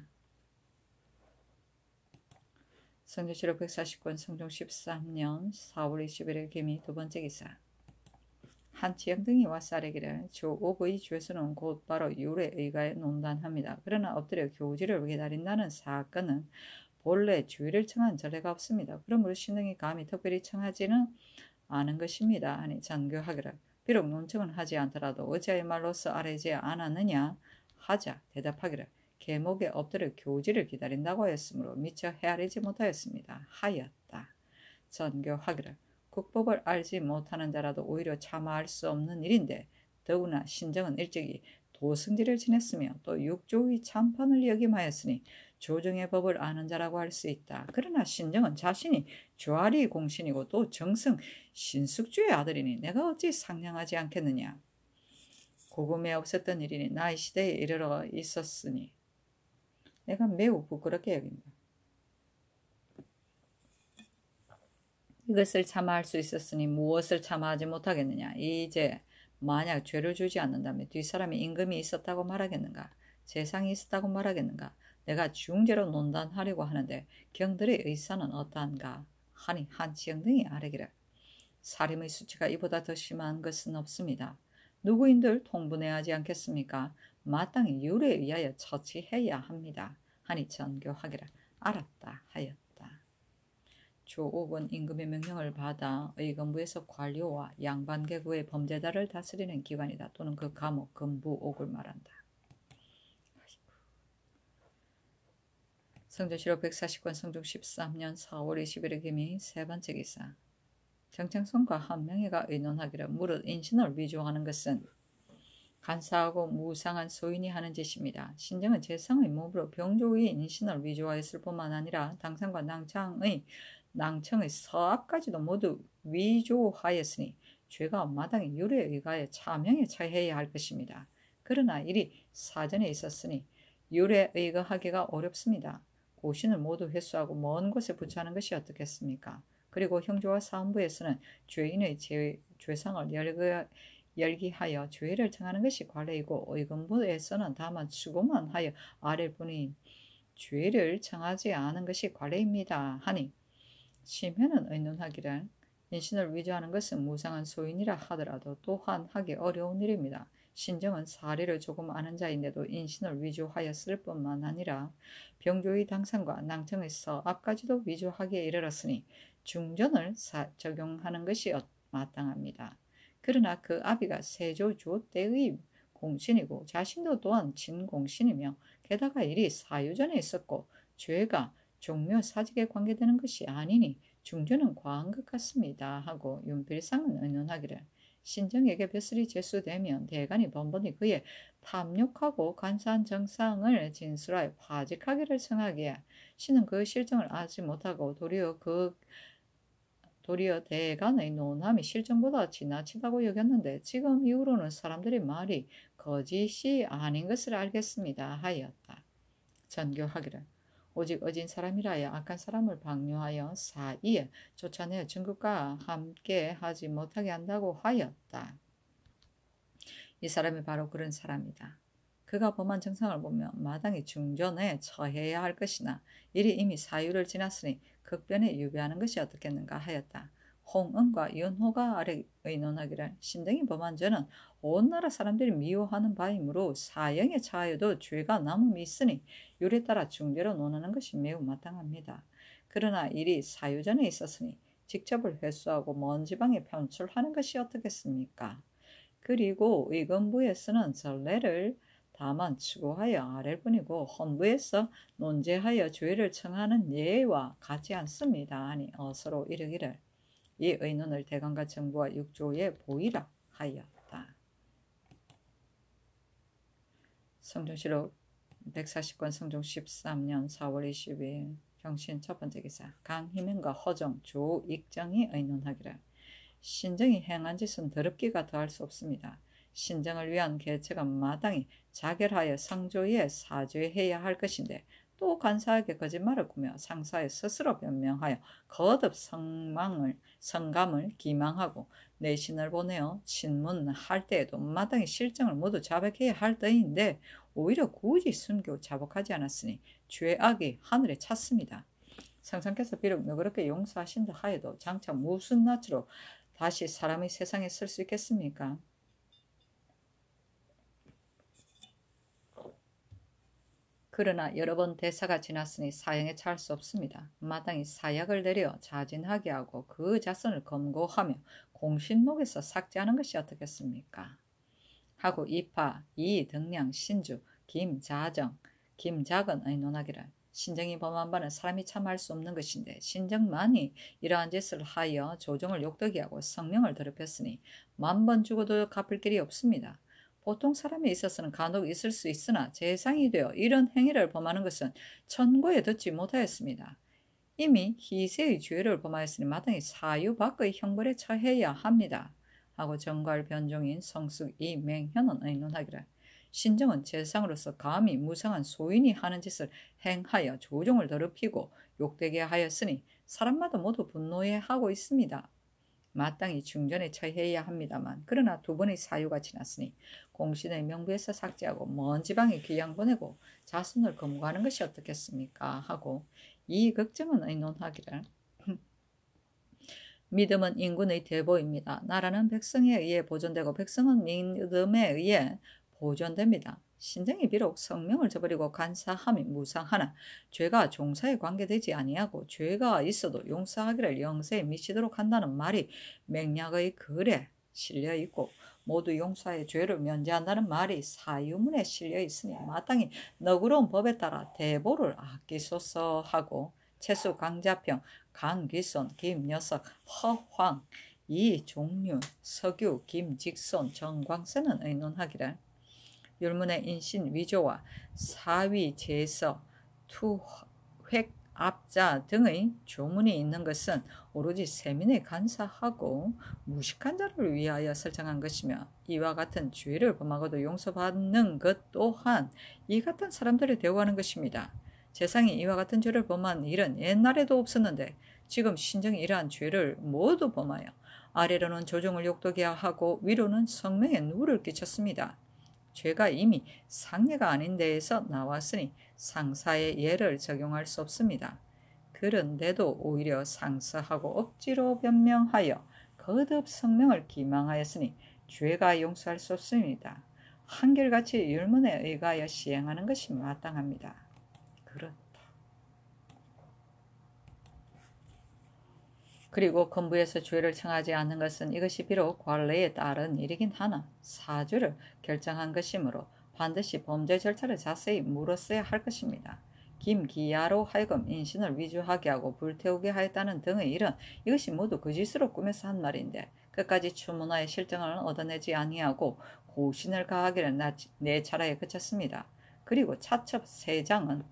성조실록 149권 성종 13년 4월 20일의 기미 두 번째 기사. 한치영 등이 와싸리기를 조옥의 죄수는 곧바로 율에 의가에 논단합니다. 그러나 엎드려 교지를 기다린다는 사건은 본래 주의를 청한 전례가 없습니다. 그러므로 신등이 감히 특별히 청하지는 않은 것입니다. 아니 전교하기를 비록 논청은 하지 않더라도 어찌하여 말로써 아뢰지 않았느냐 하자 대답하기를 계목에 엎드려 교지를 기다린다고 하였으므로 미처 헤아리지 못하였습니다. 하였다. 전교하기를 국법을 알지 못하는 자라도 오히려 참아할 수 없는 일인데 더구나 신정은 일찍이 도승지를 지냈으며 또 육조의 참판을 역임하였으니 조정의 법을 아는 자라고 할 수 있다. 그러나 신정은 자신이 조아리 공신이고 또 정승 신숙주의 아들이니 내가 어찌 상냥하지 않겠느냐. 고금에 없었던 일이니 나의 시대에 이르러 있었으니 내가 매우 부끄럽게 여긴다. 이것을 참아할 수 있었으니 무엇을 참아하지 못하겠느냐. 이제 만약 죄를 주지 않는다면 뒷사람이 임금이 있었다고 말하겠는가. 재상이 있었다고 말하겠는가. 내가 중죄로 논단하려고 하는데 경들의 의사는 어떠한가 하니 한치영 등이 아뢰기를 살인의 수치가 이보다 더 심한 것은 없습니다. 누구인들 통분해야 하지 않겠습니까? 마땅히 율에 의하여 처치해야 합니다. 하니 전교하기를 알았다 하였다. 조옥은 임금의 명령을 받아 의금부에서 관료와 양반계구의 범죄자를 다스리는 기관이다. 또는 그 감옥 금부옥을 말한다. 성조실록 149권 성종 13년 4월 20일의 기미 세 번째 기사. 정창son과 한명회가 의논하기를 무릇 인신을 위조하는 것은 간사하고 무상한 소인이 하는 짓입니다. 신정은 재상의 몸으로 병조의 인신을 위조하였을 뿐만 아니라 당상과 낭청의 서압까지도 모두 위조하였으니 죄가 마땅히 율에 의하여 차명에 처해야 할 것입니다. 그러나 일이 사전에 있었으니 율에 의거하기가 어렵습니다. 고신을 모두 회수하고 먼 곳에 부처하는 것이 어떻겠습니까? 그리고 형조와 사헌부에서는 죄인의 죄상을 열기하여 죄를 청하는 것이 관례이고 의금부에서는 다만 추고만 하여 아랠 뿐인 죄를 청하지 않은 것이 관례입니다. 하니 심해는 의논하기를 인신을 위조하는 것은 무상한 소인이라 하더라도 또한 하기 어려운 일입니다. 신정은 사리를 조금 아는 자인데도 인신을 위조하였을 뿐만 아니라 병조의 당상과 낭청의 서압까지도 위조하기에 이르렀으니 중전을 적용하는 것이 마땅합니다. 그러나 그 아비가 세조조 때의 공신이고 자신도 또한 진공신이며 게다가 일이 사유전에 있었고 죄가 종묘 사직에 관계되는 것이 아니니 중주는 과한 것 같습니다 하고 윤필상은 의논하기를 신정에게 벼슬이 제수되면 대간이 번번이 그의 탐욕하고 간사한 정상을 진술하여 파직하기를 청하기에 신은 그 실정을 알지 못하고 도리어 대간의 논함이 실정보다 지나치다고 여겼는데 지금 이후로는 사람들의 말이 거짓이 아닌 것을 알겠습니다 하였다. 전교하기를 오직 어진 사람이라야 악한 사람을 방뇨하여 사이에 쫓아내어 증거과 함께 하지 못하게 한다고 하였다. 이 사람이 바로 그런 사람이다. 그가 범한 정상을 보면 마땅히 중전에 처해야 할 것이나 일이 이미 사유를 지났으니 극변에 유배하는 것이 어떻겠는가 하였다. 홍은과 윤호가 아래 의논하기를 신등이 범한 죄는 온 나라 사람들이 미워하는 바이므로 사형에 처하여도 죄가 남음이 있으니 율에 따라 중죄로 논하는 것이 매우 마땅합니다. 그러나 일이 사유전에 있었으니 직접을 회수하고 먼 지방에 편출하는 것이 어떻겠습니까? 그리고 의건부에서는 전례를 다만 추구하여 아랠 뿐이고 헌부에서 논제하여 죄를 청하는 예와 같지 않습니다. 아니 어서로 이르기를 이 의논을 대간과 정부와 육조에 보이라 하였다. 성종시록 140권 성종 13년 4월 22일 경신 첫 번째 기사 강희명과 허정, 조익정이 의논하기를 신정이 행한 짓은 더럽기가 더할 수 없습니다. 신정을 위한 계책은 마땅히 자결하여 상조에 사죄해야 할 것인데 또 간사하게 거짓말을 꾸며 상사에 스스로 변명하여 거듭 성감을 기망하고 내신을 보내어 친문할 때에도 마땅히 실정을 모두 자백해야 할 터인데 오히려 굳이 순교 자복하지 않았으니 죄악이 하늘에 찼습니다. 성상께서 비록 너그럽게 용서하신다 하여도 장차 무슨 낯으로 다시 사람의 세상에 쓸 수 있겠습니까? 그러나 여러 번 대사가 지났으니 사형에 처할 수 없습니다. 마땅히 사약을 내려 자진하게 하고 그 자선을 검고하며 공신록에서 삭제하는 것이 어떻겠습니까? 하고 이파, 이등량, 신주, 김자정, 김작은 의논하기를 신정이 범한 바는 사람이 참할 수 없는 것인데 신정만이 이러한 짓을 하여 조정을 욕되게 하고 성명을 더럽혔으니 만번 죽어도 갚을 길이 없습니다. 보통 사람에 있어서는 간혹 있을 수 있으나 재상이 되어 이런 행위를 범하는 것은 천고에 듣지 못하였습니다. 이미 희세의 죄를 범하였으니 마땅히 사유 밖의 형벌에 처해야 합니다. 하고 정괄 변종인 성숙 이맹현은 의논하기를 신정은 재상으로서 감히 무상한 소인이 하는 짓을 행하여 조종을 더럽히고 욕되게 하였으니 사람마다 모두 분노해하고 있습니다. 마땅히 중전에 처해야 합니다만 그러나 두 번의 사유가 지났으니 공신의 명부에서 삭제하고 먼 지방에 귀양 보내고 자손을 검거하는 것이 어떻겠습니까? 하고 이 걱정은 의논하기를 믿음은 인군의 대보입니다. 나라는 백성에 의해 보존되고 백성은 믿음에 의해 보존됩니다. 신정이 비록 성명을 저버리고 간사함이 무상하나 죄가 종사에 관계되지 아니하고 죄가 있어도 용서하기를 영세에 미치도록 한다는 말이 맹약의 글에 실려있고 모두 용서의 죄를 면제한다는 말이 사유문에 실려있으니 마땅히 너그러운 법에 따라 대보를 아끼소서 하고 채수 강자평, 강귀손, 김여석, 허황, 이종륜, 서규, 김직손, 정광세는 의논하기를 율문의 인신 위조와 사위 제서, 투획 압자 등의 조문이 있는 것은 오로지 세민에 간사하고 무식한 자를 위하여 설정한 것이며 이와 같은 죄를 범하고도 용서받는 것 또한 이 같은 사람들을 대우하는 것입니다. 세상에 이와 같은 죄를 범한 일은 옛날에도 없었는데 지금 신정이 이러한 죄를 모두 범하여 아래로는 조종을 욕되게 하고 위로는 성명에 누를 끼쳤습니다. 죄가 이미 상례가 아닌 데에서 나왔으니 상사의 예를 적용할 수 없습니다. 그런데도 오히려 상서하고 억지로 변명하여 거듭 성명을 기망하였으니 죄가 용서할 수 없습니다. 한결같이 율문에 의하여 시행하는 것이 마땅합니다. 그렇다. 그리고 건부에서 죄를 청하지 않는 것은 이것이 비록 관례에 따른 일이긴 하나 사죄를 결정한 것이므로 반드시 범죄 절차를 자세히 물었어야 할 것입니다. 김기야로 하여금 인신을 위조하게 하고 불태우게 하였다는 등의 일은 이것이 모두 거짓으로 꾸며서 한 말인데 끝까지 추문하여 실정을 얻어내지 아니하고 고신을 가하기를 내 차례에 그쳤습니다. 그리고 차첩 3장은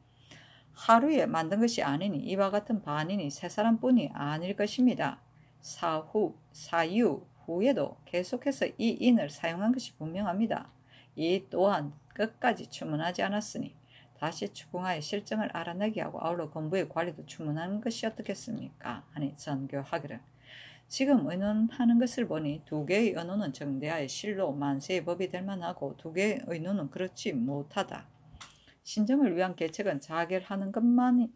하루에 만든 것이 아니니 이와 같은 반인이 3사람뿐이 아닐 것입니다. 사유 후에도 계속해서 이 인을 사용한 것이 분명합니다. 이 또한 끝까지 추문하지 않았으니 다시 추궁하여 실정을 알아내게 하고 아울러 건부의 관리도 추문하는 것이 어떻겠습니까? 하니 전교하기를 지금 의논하는 것을 보니 2개의 의논은 정대하여 실로 만세의 법이 될 만하고 2개의 의논은 그렇지 못하다. 신정을 위한 계책은 자결하는 것만이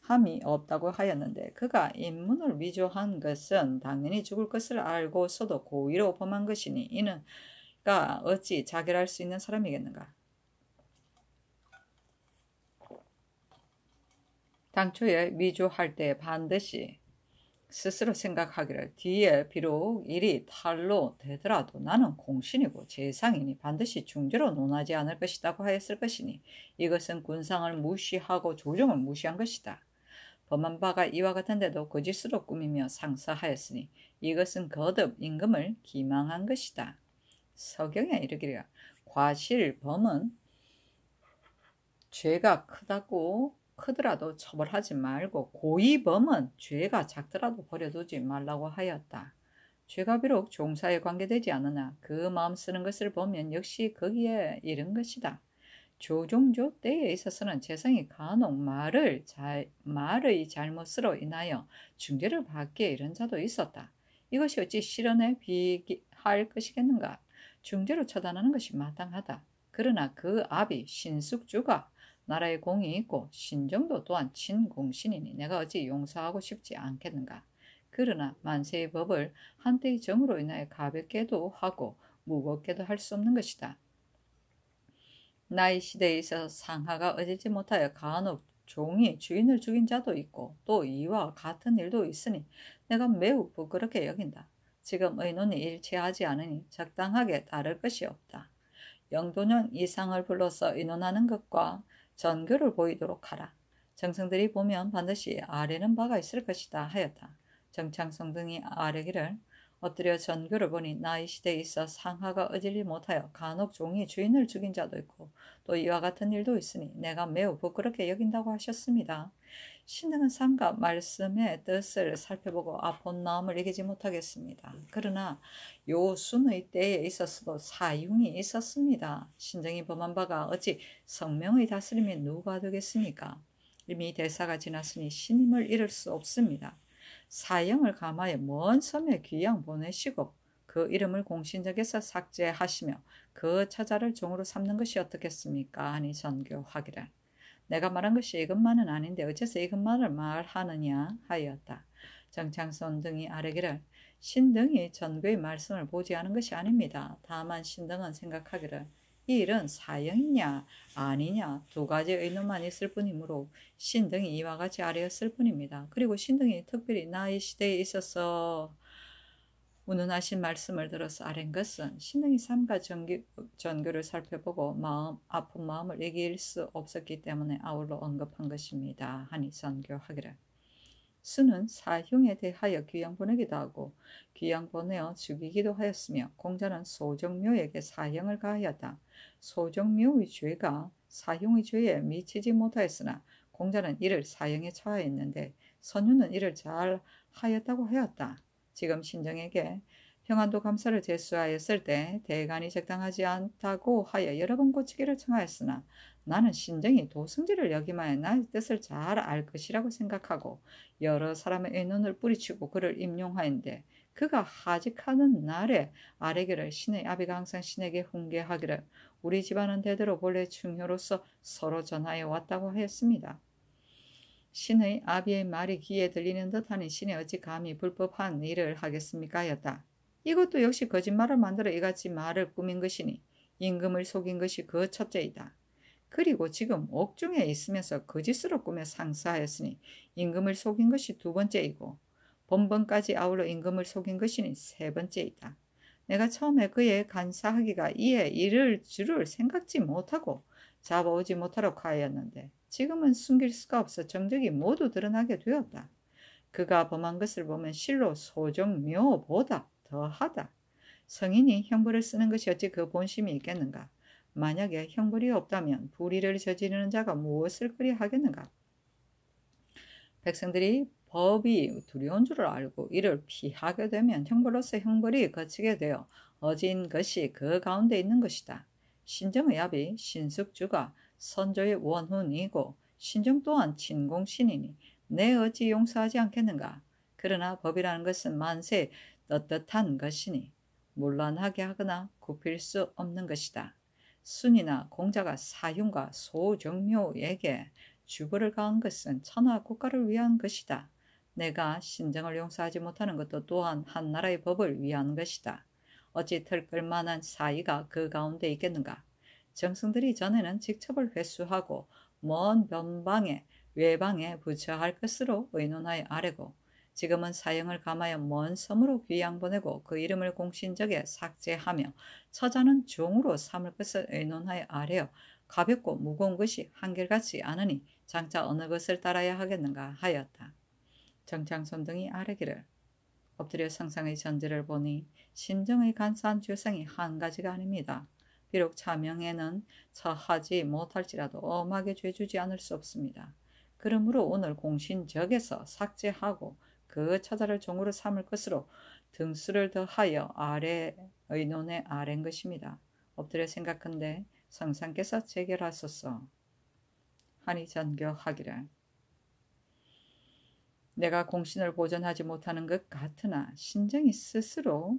함이 없다고 하였는데 그가 인문을 위조한 것은 당연히 죽을 것을 알고서도 고의로 범한 것이니 이는 가 어찌 자결할 수 있는 사람이겠는가. 당초에 위조할 때 반드시 스스로 생각하기를 뒤에 비록 일이 탈로 되더라도 나는 공신이고 재상이니 반드시 중죄로 논하지 않을 것이라고 하였을 것이니 이것은 군상을 무시하고 조정을 무시한 것이다. 범한 바가 이와 같은데도 거짓으로 꾸미며 상사하였으니 이것은 거듭 임금을 기망한 것이다. 서경에 이르기를 과실 범은 죄가 크더라도 처벌하지 말고 고의범은 죄가 작더라도 버려두지 말라고 하였다. 죄가 비록 종사에 관계되지 않으나 그 마음 쓰는 것을 보면 역시 거기에 이른 것이다. 조종조 때에 있어서는 재성이 간혹 말의 잘못으로 인하여 중죄를 받기에 이른 자도 있었다. 이것이 어찌 실언에 비할 것이겠는가. 중죄로 처단하는 것이 마땅하다. 그러나 그 아비 신숙주가 나라의 공이 있고 신정도 또한 친공신이니 내가 어찌 용서하고 싶지 않겠는가. 그러나 만세의 법을 한때의 정으로 인하여 가볍게도 하고 무겁게도 할 수 없는 것이다. 나의 시대에 있어서 상하가 어지지 못하여 간혹 종이 주인을 죽인 자도 있고 또 이와 같은 일도 있으니 내가 매우 부끄럽게 여긴다. 지금 의논이 일치하지 않으니 적당하게 다를 것이 없다. 영도년 이상을 불러서 의논하는 것과 전교를 보이도록 하라. 정성들이 보면 반드시 아뢰는 바가 있을 것이다 하였다. 정창성 등이 아뢰기를 엎드려 전교를 보니 나의 시대에 있어 상하가 어질리 못하여 간혹 종이 주인을 죽인 자도 있고 또 이와 같은 일도 있으니 내가 매우 부끄럽게 여긴다고 하셨습니다. 신등은 삼가 말씀의 뜻을 살펴보고 아픈 마음을 이기지 못하겠습니다. 그러나 요순의 때에 있어서도 사흉이 있었습니다. 신정이 범한 바가 어찌 성명의 다스림에 누가 되겠습니까? 이미 대사가 지났으니 신임을 잃을 수 없습니다. 사형을 감하여 먼 섬에 귀양 보내시고 그 이름을 공신적에서 삭제하시며 그 처자를 종으로 삼는 것이 어떻겠습니까? 하니 전교하기를 내가 말한 것이 이것만은 아닌데 어째서 이것만을 말하느냐 하였다. 정창선 등이 아뢰기를 신등이 전교의 말씀을 보지 않은 것이 아닙니다. 다만 신등은 생각하기를 이 일은 사형이냐 아니냐 2가지 의논만 있을 뿐이므로 신등이 이와 같이 아뢰었을 뿐입니다. 그리고 신등이 특별히 나의 시대에 있어서 운운하신 말씀을 들어서 아랜 것은 신등이 삼가 전교를 살펴보고 아픈 마음을 이길 수 없었기 때문에 아울러 언급한 것입니다. 하니 전교하기를 수는 사흉에 대하여 귀양 보내기도 하고 귀양 보내어 죽이기도 하였으며 공자는 소정묘에게 사형을 가하였다. 소정묘의 죄가 사흉의 죄에 미치지 못하였으나 공자는 이를 사형에 처하였는데 선유는 이를 잘 하였다고 하였다. 지금 신정에게 평안도 감사를 제수하였을 때 대간이 적당하지 않다고 하여 여러 번 고치기를 청하였으나 나는 신정이 도승지를 역임하여 나의 뜻을 잘 알 것이라고 생각하고 여러 사람의 의논을 뿌리치고 그를 임용하였는데 그가 하직하는 날에 아뢰기를 신의 아비가 항상 신에게 훈계하기를 우리 집안은 대대로 본래 중효로서 서로 전하여 왔다고 하였습니다. 신의 아비의 말이 귀에 들리는 듯하니 신이 어찌 감히 불법한 일을 하겠습니까 하였다. 이것도 역시 거짓말을 만들어 이같이 말을 꾸민 것이니 임금을 속인 것이 그 첫째이다. 그리고 지금 옥중에 있으면서 거짓으로 꾸며 상사하였으니 임금을 속인 것이 2번째이고 번번까지 아울러 임금을 속인 것이니 3번째이다. 내가 처음에 그의 간사하기가 이에 이를 줄을 생각지 못하고 잡아오지 못하려고 하였는데 지금은 숨길 수가 없어 정적이 모두 드러나게 되었다. 그가 범한 것을 보면 실로 소정묘보다 더하다. 성인이 형벌을 쓰는 것이 어찌 그 본심이 있겠는가? 만약에 형벌이 없다면 불의를 저지르는 자가 무엇을 그리 하겠는가? 백성들이 법이 두려운 줄을 알고 이를 피하게 되면 형벌로서 형벌이 거치게 되어 어진 것이 그 가운데 있는 것이다. 신정의 아비 신숙주가 선조의 원훈이고 신정 또한 진공신이니 내 어찌 용서하지 않겠는가? 그러나 법이라는 것은 만세 떳떳한 것이니 문란하게 하거나 굽힐 수 없는 것이다. 순이나 공자가 사흉과 소정묘에게 주벌을 가한 것은 천하 국가를 위한 것이다. 내가 신정을 용서하지 못하는 것도 또한 한 나라의 법을 위한 것이다. 어찌 털끌만한 사이가 그 가운데 있겠는가? 정승들이 전에는 직첩을 회수하고 먼 변방에 외방에 부처할 것으로 의논하여 아래고 지금은 사형을 감하여 먼 섬으로 귀양 보내고 그 이름을 공신적에 삭제하며 처자는 종으로 삼을 것을 의논하여 아래어 가볍고 무거운 것이 한결같지 않으니 장차 어느 것을 따라야 하겠는가 하였다. 정창손 등이 아뢰기를 엎드려 상상의 전제를 보니 신정의 간사한 죄상이 한 가지가 아닙니다. 비록 차명에는 처하지 못할지라도 엄하게 죄주지 않을 수 없습니다. 그러므로 오늘 공신적에서 삭제하고 그 처자를 종으로 삼을 것으로 등수를 더하여 아래 의논에 아랜 것입니다. 엎드려 생각한데 성상께서 재결하소서 하니 전교하기를 내가 공신을 보존하지 못하는 것 같으나 신정이 스스로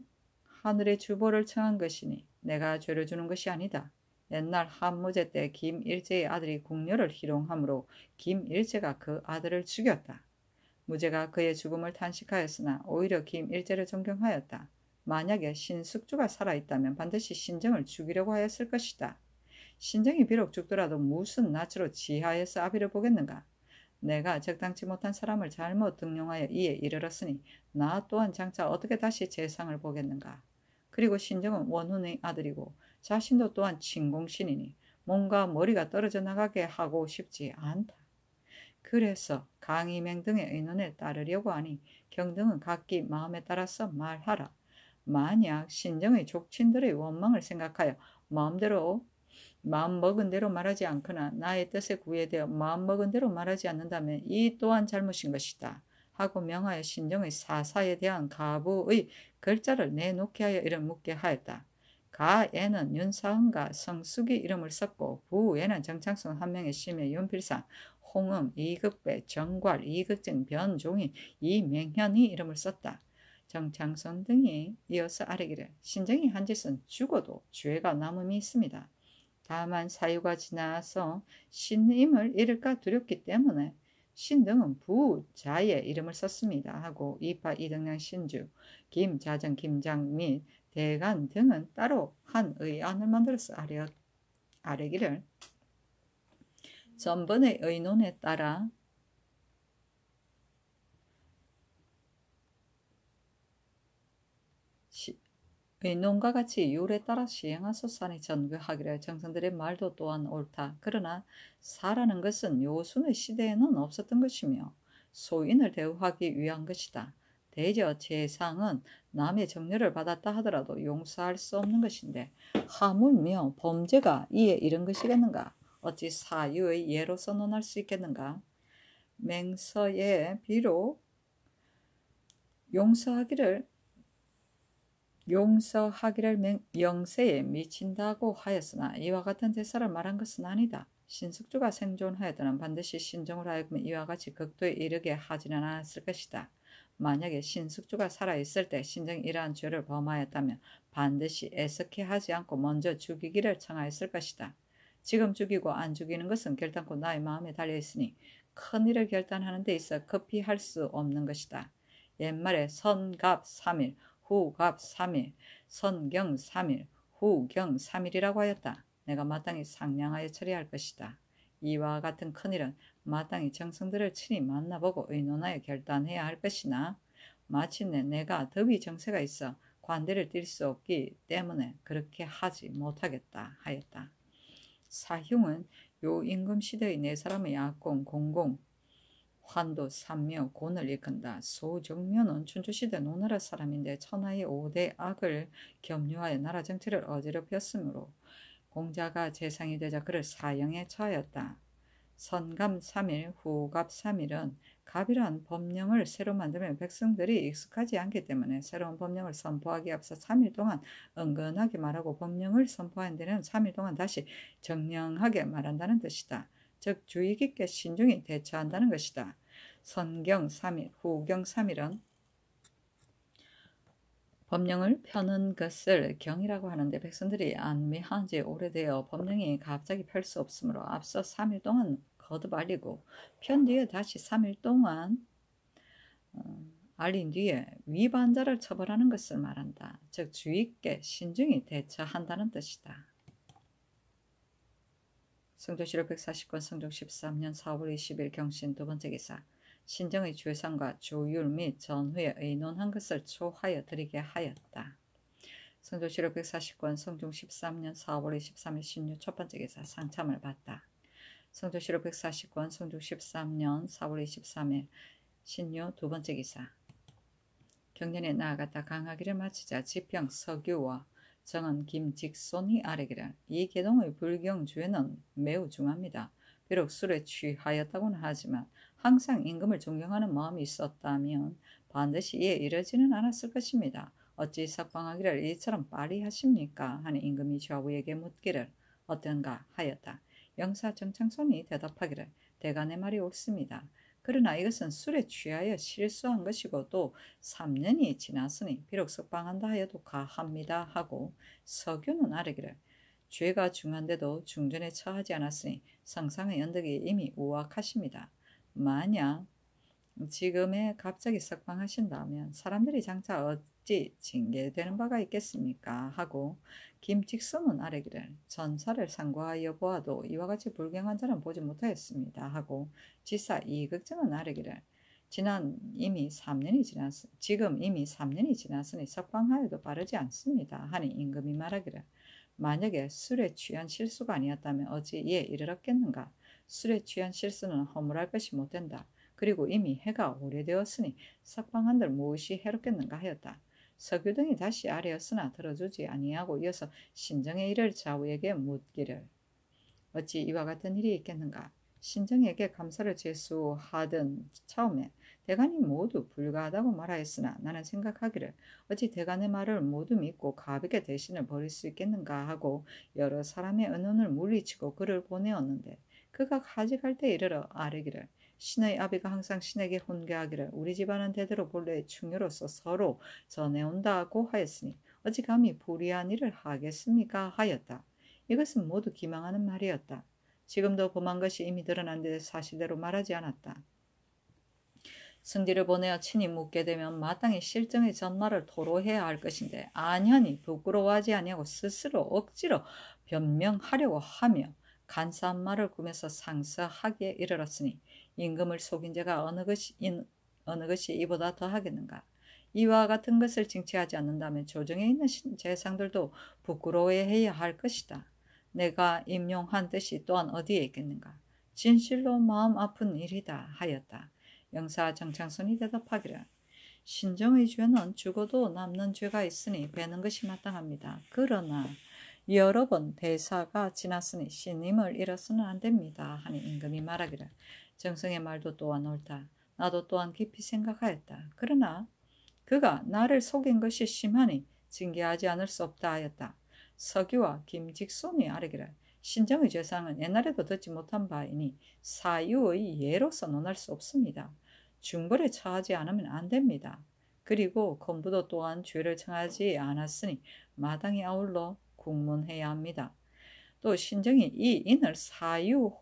하늘의 주보를 청한 것이니 내가 죄를 주는 것이 아니다. 옛날 한무제 때 김일제의 아들이 궁녀를 희롱함으로 김일제가 그 아들을 죽였다. 무제가 그의 죽음을 탄식하였으나 오히려 김일제를 존경하였다. 만약에 신숙주가 살아있다면 반드시 신정을 죽이려고 하였을 것이다. 신정이 비록 죽더라도 무슨 낯으로 지하에서 아비를 보겠는가? 내가 적당치 못한 사람을 잘못 등용하여 이에 이르렀으니 나 또한 장차 어떻게 다시 재상을 보겠는가? 그리고 신정은 원훈의 아들이고 자신도 또한 진공신이니 몸과 머리가 떨어져 나가게 하고 싶지 않다. 그래서 강희맹 등의 의논에 따르려고 하니 경등은 각기 마음에 따라서 말하라. 만약 신정의 족친들의 원망을 생각하여 마음 먹은 대로 말하지 않거나 나의 뜻에 구애되어 마음 먹은 대로 말하지 않는다면 이 또한 잘못인 것이다. 하고 명하여 신정의 사사에 대한 가부의 글자를 내놓게 하여 이를 묻게 하였다. 가에는 윤사은과 성숙이 이름을 썼고 부에는 정창순 한 명의 심의 윤필상, 홍음, 이극배, 정괄, 이극증, 변종이, 이맹현이 이름을 썼다. 정창선 등이 이어서 아뢰기를 신정이 한 짓은 죽어도 죄가 남음이 있습니다. 다만 사유가 지나서 신임을 잃을까 두렵기 때문에 신등은 부자의 이름을 썼습니다. 하고 이파 이등량 신주, 김자정, 김장 및 대간 등은 따로 한 의안을 만들어서 아뢰기를 전번의 의논에 따라 의논과 같이 율에 따라 시행하소서 하니 전교하기를 정성들의 말도 또한 옳다. 그러나 사라는 것은 요순의 시대에는 없었던 것이며 소인을 대우하기 위한 것이다. 대저 재상은 남의 정려를 받았다 하더라도 용서할 수 없는 것인데 하물며 범죄가 이에 이른 것이겠는가? 어찌 사유의 예로서 논할 수 있겠는가? 맹서에 비록 용서하기를 영세에 미친다고 하였으나 이와 같은 대사를 말한 것은 아니다. 신숙주가 생존하였다면 반드시 신정으로 하여금 이와 같이 극도에 이르게 하지는 않았을 것이다. 만약에 신숙주가 살아있을 때 신정이 이러한 죄를 범하였다면 반드시 애석해 하지 않고 먼저 죽이기를 청하였을 것이다. 지금 죽이고 안 죽이는 것은 결단코 나의 마음에 달려있으니 큰일을 결단하는 데 있어 급히 할 수 없는 것이다. 옛말에 선갑 3일 후갑 3일, 선경 3일, 후경 3일이라고 하였다. 내가 마땅히 상냥하여 처리할 것이다. 이와 같은 큰일은 마땅히 정성들을 친히 만나보고 의논하여 결단해야 할 것이나 마침내 내가 더위 정세가 있어 관대를 뛸 수 없기 때문에 그렇게 하지 못하겠다 하였다. 사흉은 요 임금 시대의 네 사람의 약공, 공공, 환도, 삼묘, 곤을 일컫는다. 소정묘는 춘추시대 노나라 사람인데 천하의 5대 악을 겸유하여 나라 정치를 어지럽혔으므로 공자가 재상이 되자 그를 사형에 처하였다. 선감 3일, 후갑 3일은 갑이란 법령을 새로 만들면 백성들이 익숙하지 않기 때문에 새로운 법령을 선포하기에 앞서 3일 동안 은근하게 말하고 법령을 선포한 데는 3일 동안 다시 정령하게 말한다는 뜻이다. 즉 주의 깊게 신중히 대처한다는 것이다. 선경 3일, 후경 3일은 법령을 펴는 것을 경이라고 하는데 백성들이 안미한 지 오래되어 법령이 갑자기 펼 수 없으므로 앞서 3일 동안 거듭 알리고 편 뒤에 다시 3일 동안 알린 뒤에 위반자를 처벌하는 것을 말한다. 즉 주의 있게 신중히 대처한다는 뜻이다. 성조실록 149권 성종 13년 4월 20일 경신 두 번째 기사. 신정의 주상과 조율 및 전후에 의논한 것을 초하여 드리게 하였다. 성조실록 149권 성종 13년 4월 23일 신유 첫 번째 기사. 상참을 받다. 성조실록 149권 성종 13년 4월 23일 신유 두 번째 기사. 경년에 나아갔다 강하기를 마치자 지평 서규와 정은 김직손이 아뢰기를 이 계동의 불경주에는 매우 중합니다. 비록 술에 취하였다고는 하지만 항상 임금을 존경하는 마음이 있었다면 반드시 이에 이르지는 않았을 것입니다. 어찌 석방하기를 이처럼 빨리 하십니까? 하는 임금이 좌우에게 묻기를 어떤가 하였다. 영사 정창손이 대답하기를 대간의 말이 옳습니다. 그러나 이것은 술에 취하여 실수한 것이고 또 3년이 지났으니 비록 석방한다 하여도 가합니다 하고 서규는 아뢰기를 죄가 중한데도 중전에 처하지 않았으니 성상의 연덕이 이미 우악하십니다. 만약 지금에 갑자기 석방하신다면 사람들이 장차 어찌 징계되는 바가 있겠습니까? 하고 김직선은 아뢰기를 전사를 상고하여 보아도 이와 같이 불경한 자는 보지 못하였습니다. 하고 지사 이극정은 아뢰기를 지금 이미 3년이 지났으니 석방하여도 빠르지 않습니다. 하니 임금이 말하기를 만약에 술에 취한 실수가 아니었다면 어찌 이에 이르렀겠는가? 술에 취한 실수는 허물할 것이 못된다. 그리고 이미 해가 오래되었으니 석방한들 무엇이 해롭겠는가 하였다. 서규 등이 다시 아뢰었으나 들어주지 아니하고 이어서 신정의 일을 좌우에게 묻기를 어찌 이와 같은 일이 있겠는가? 신정에게 감사를 제수하던 처음에 대간이 모두 불가하다고 말하였으나 나는 생각하기를 어찌 대간의 말을 모두 믿고 갑에게 대신을 벌일 수 있겠는가 하고 여러 사람의 의논을 물리치고 그를 보내었는데 그가 가져갈 때 이르러 아뢰기를 신의 아비가 항상 신에게 훈계하기를 우리 집안은 대대로 본래 충효로서 서로 전해온다고 하였으니 어찌 감히 불의한 일을 하겠습니까 하였다. 이것은 모두 기망하는 말이었다. 지금도 범한 것이 이미 드러난 데 사실대로 말하지 않았다. 승디를 보내어 친히 묻게 되면 마땅히 실정의 전말을 토로해야 할 것인데 안현이 부끄러워하지 아니하고 스스로 억지로 변명하려고 하며 간사한 말을 꾸며서 상서하기에 이르렀으니 임금을 속인 자가 어느 것이 이보다 더하겠는가. 이와 같은 것을 징치하지 않는다면 조정에 있는 재상들도 부끄러워해야 할 것이다. 내가 임용한 뜻이 또한 어디에 있겠는가. 진실로 마음 아픈 일이다 하였다. 영사 정창손이 대답하기를 신정의 죄는 죽어도 남는 죄가 있으니 베는 것이 마땅합니다. 그러나 여러 번 대사가 지났으니 신임을 잃어서는 안 됩니다. 하니 임금이 말하기를 정성의 말도 또한 옳다. 나도 또한 깊이 생각하였다. 그러나 그가 나를 속인 것이 심하니 징계하지 않을 수 없다 하였다. 서기와 김직손이 아뢰기를 신정의 죄상은 옛날에도 듣지 못한 바이니 사유의 예로서 논할 수 없습니다. 중벌에 처하지 않으면 안 됩니다. 그리고 건부도 또한 죄를 청하지 않았으니 마땅히 아울러 국문해야 합니다. 또 신정이 이 인을 사유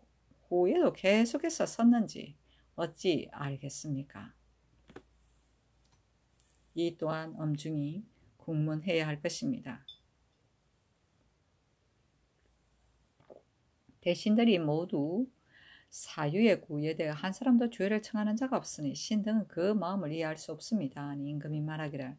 후에도 계속해서 섰는지 어찌 알겠습니까? 이 또한 엄중히 국문해야 할 것입니다. 대신들이 모두 사유의 구에 대해 한 사람도 죄를 청하는 자가 없으니 신등은 그 마음을 이해할 수 없습니다. 아니 임금이 말하기를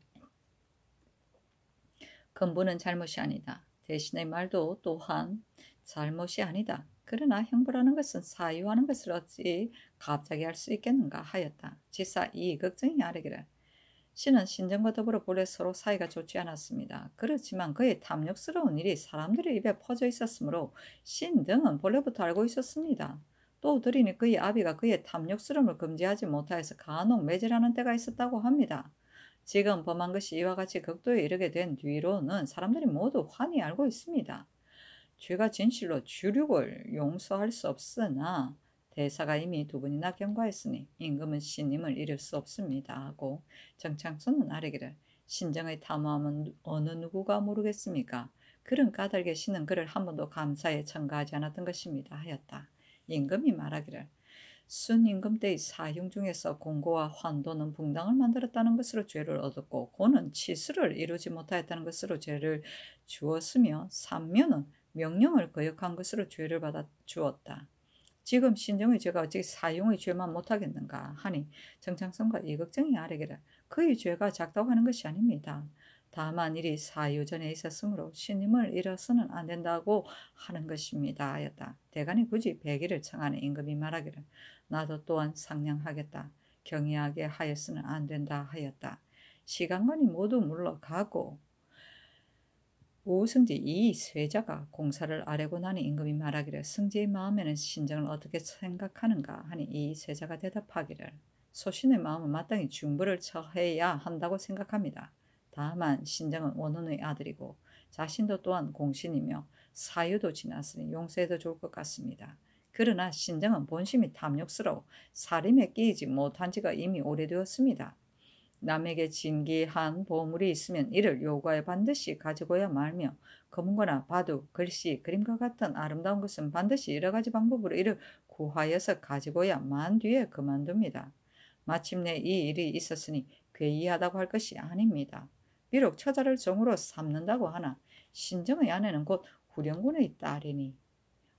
건부는 잘못이 아니다. 대신의 말도 또한 잘못이 아니다. 그러나 형벌하는 것은 사유하는 것을 어찌 갑자기 할 수 있겠는가 하였다. 지사 이 걱정이 아니기를. 신은 신정과 더불어 본래 서로 사이가 좋지 않았습니다. 그렇지만 그의 탐욕스러운 일이 사람들의 입에 퍼져 있었으므로 신 등은 본래부터 알고 있었습니다. 또 들이니 그의 아비가 그의 탐욕스러움을 금지하지 못하여서 간혹 매질하는 때가 있었다고 합니다. 지금 범한 것이 이와 같이 극도에 이르게 된 뒤로는 사람들이 모두 환히 알고 있습니다. 죄가 진실로 주륙을 용서할 수 없으나 대사가 이미 두 번이나 경고했으니 임금은 신임을 잃을 수 없습니다 하고 정창수는 아뢰기를 신정의 탐함은 어느 누구가 모르겠습니까? 그런 까닭에 신은 그를 한 번도 감사에 첨가하지 않았던 것입니다 하였다. 임금이 말하기를 순임금 때의 사형 중에서 공고와 환도는 붕당을 만들었다는 것으로 죄를 얻었고 고는 치수를 이루지 못하였다는 것으로 죄를 주었으며 삼묘는 명령을 거역한 것으로 죄를 받아 주었다. 지금 신정의 죄가 어찌 사형의 죄만 못하겠는가 하니 정창성과 이 걱정이 아뢰기를 그의 죄가 작다고 하는 것이 아닙니다. 다만 일이 사유전에 있었으므로 신임을 잃어서는 안 된다고 하는 것입니다 하였다. 대간이 굳이 배기를 청하는 임금이 말하기를 나도 또한 상냥하겠다. 경의하게 하여서는 안 된다 하였다. 시간관이 모두 물러가고 오승지 이 쇠자가 공사를 아뢰고 나니 임금이 말하기를 승지의 마음에는 신정을 어떻게 생각하는가 하니 이 쇠자가 대답하기를 소신의 마음은 마땅히 중부를 처해야 한다고 생각합니다. 다만 신정은 원혼의 아들이고 자신도 또한 공신이며 사유도 지났으니 용서해도 좋을 것 같습니다. 그러나 신정은 본심이 탐욕스러워 살림에 끼이지 못한 지가 이미 오래되었습니다. 남에게 진기한 보물이 있으면 이를 요구하여 반드시 가지고야 말며 검은거나 바둑, 글씨, 그림과 같은 아름다운 것은 반드시 여러가지 방법으로 이를 구하여서 가지고야 만 뒤에 그만둡니다. 마침내 이 일이 있었으니 괴이하다고 할 것이 아닙니다. 비록 처자를 종으로 삼는다고 하나 신정의 아내는 곧 후령군의 딸이니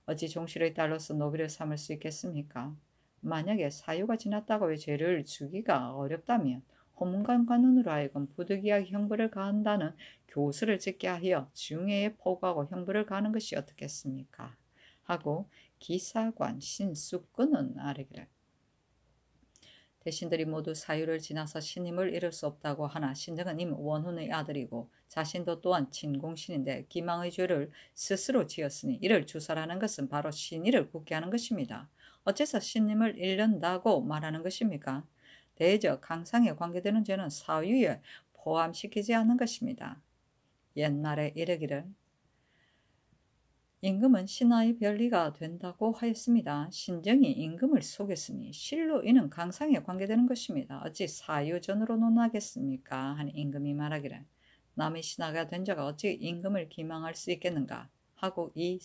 어찌 종실의 딸로서 노비를 삼을 수 있겠습니까? 만약에 사유가 지났다고 죄를 주기가 어렵다면 호문관 관원으로 하여금 부득이하게 형벌을 가한다는 교수를 짓게 하여 중해에 포고하고 형벌을 가하는 것이 어떻겠습니까? 하고 기사관 신숙군은 아뢰기를 대신들이 모두 사유를 지나서 신임을 잃을 수 없다고 하나 신정은 이미 원혼의 아들이고 자신도 또한 진공신인데 기망의 죄를 스스로 지었으니 이를 주설하는 것은 바로 신의를 굳게 하는 것입니다. 어째서 신임을 잃는다고 말하는 것입니까? 대저 강상에 관계되는 죄는 사유에 포함시키지 않는 것입니다. 옛날에 이르기를 임금은 신하의 별리가 된다고 하였습니다. 신정이 임금을 속였으니 실로 이는 강상에 관계되는 것입니다. 어찌 사유전으로 논하겠습니까? 하니 임금이 말하기를 남의 신하가 된 자가 어찌 임금을 기망할 수 있겠는가? 하고 이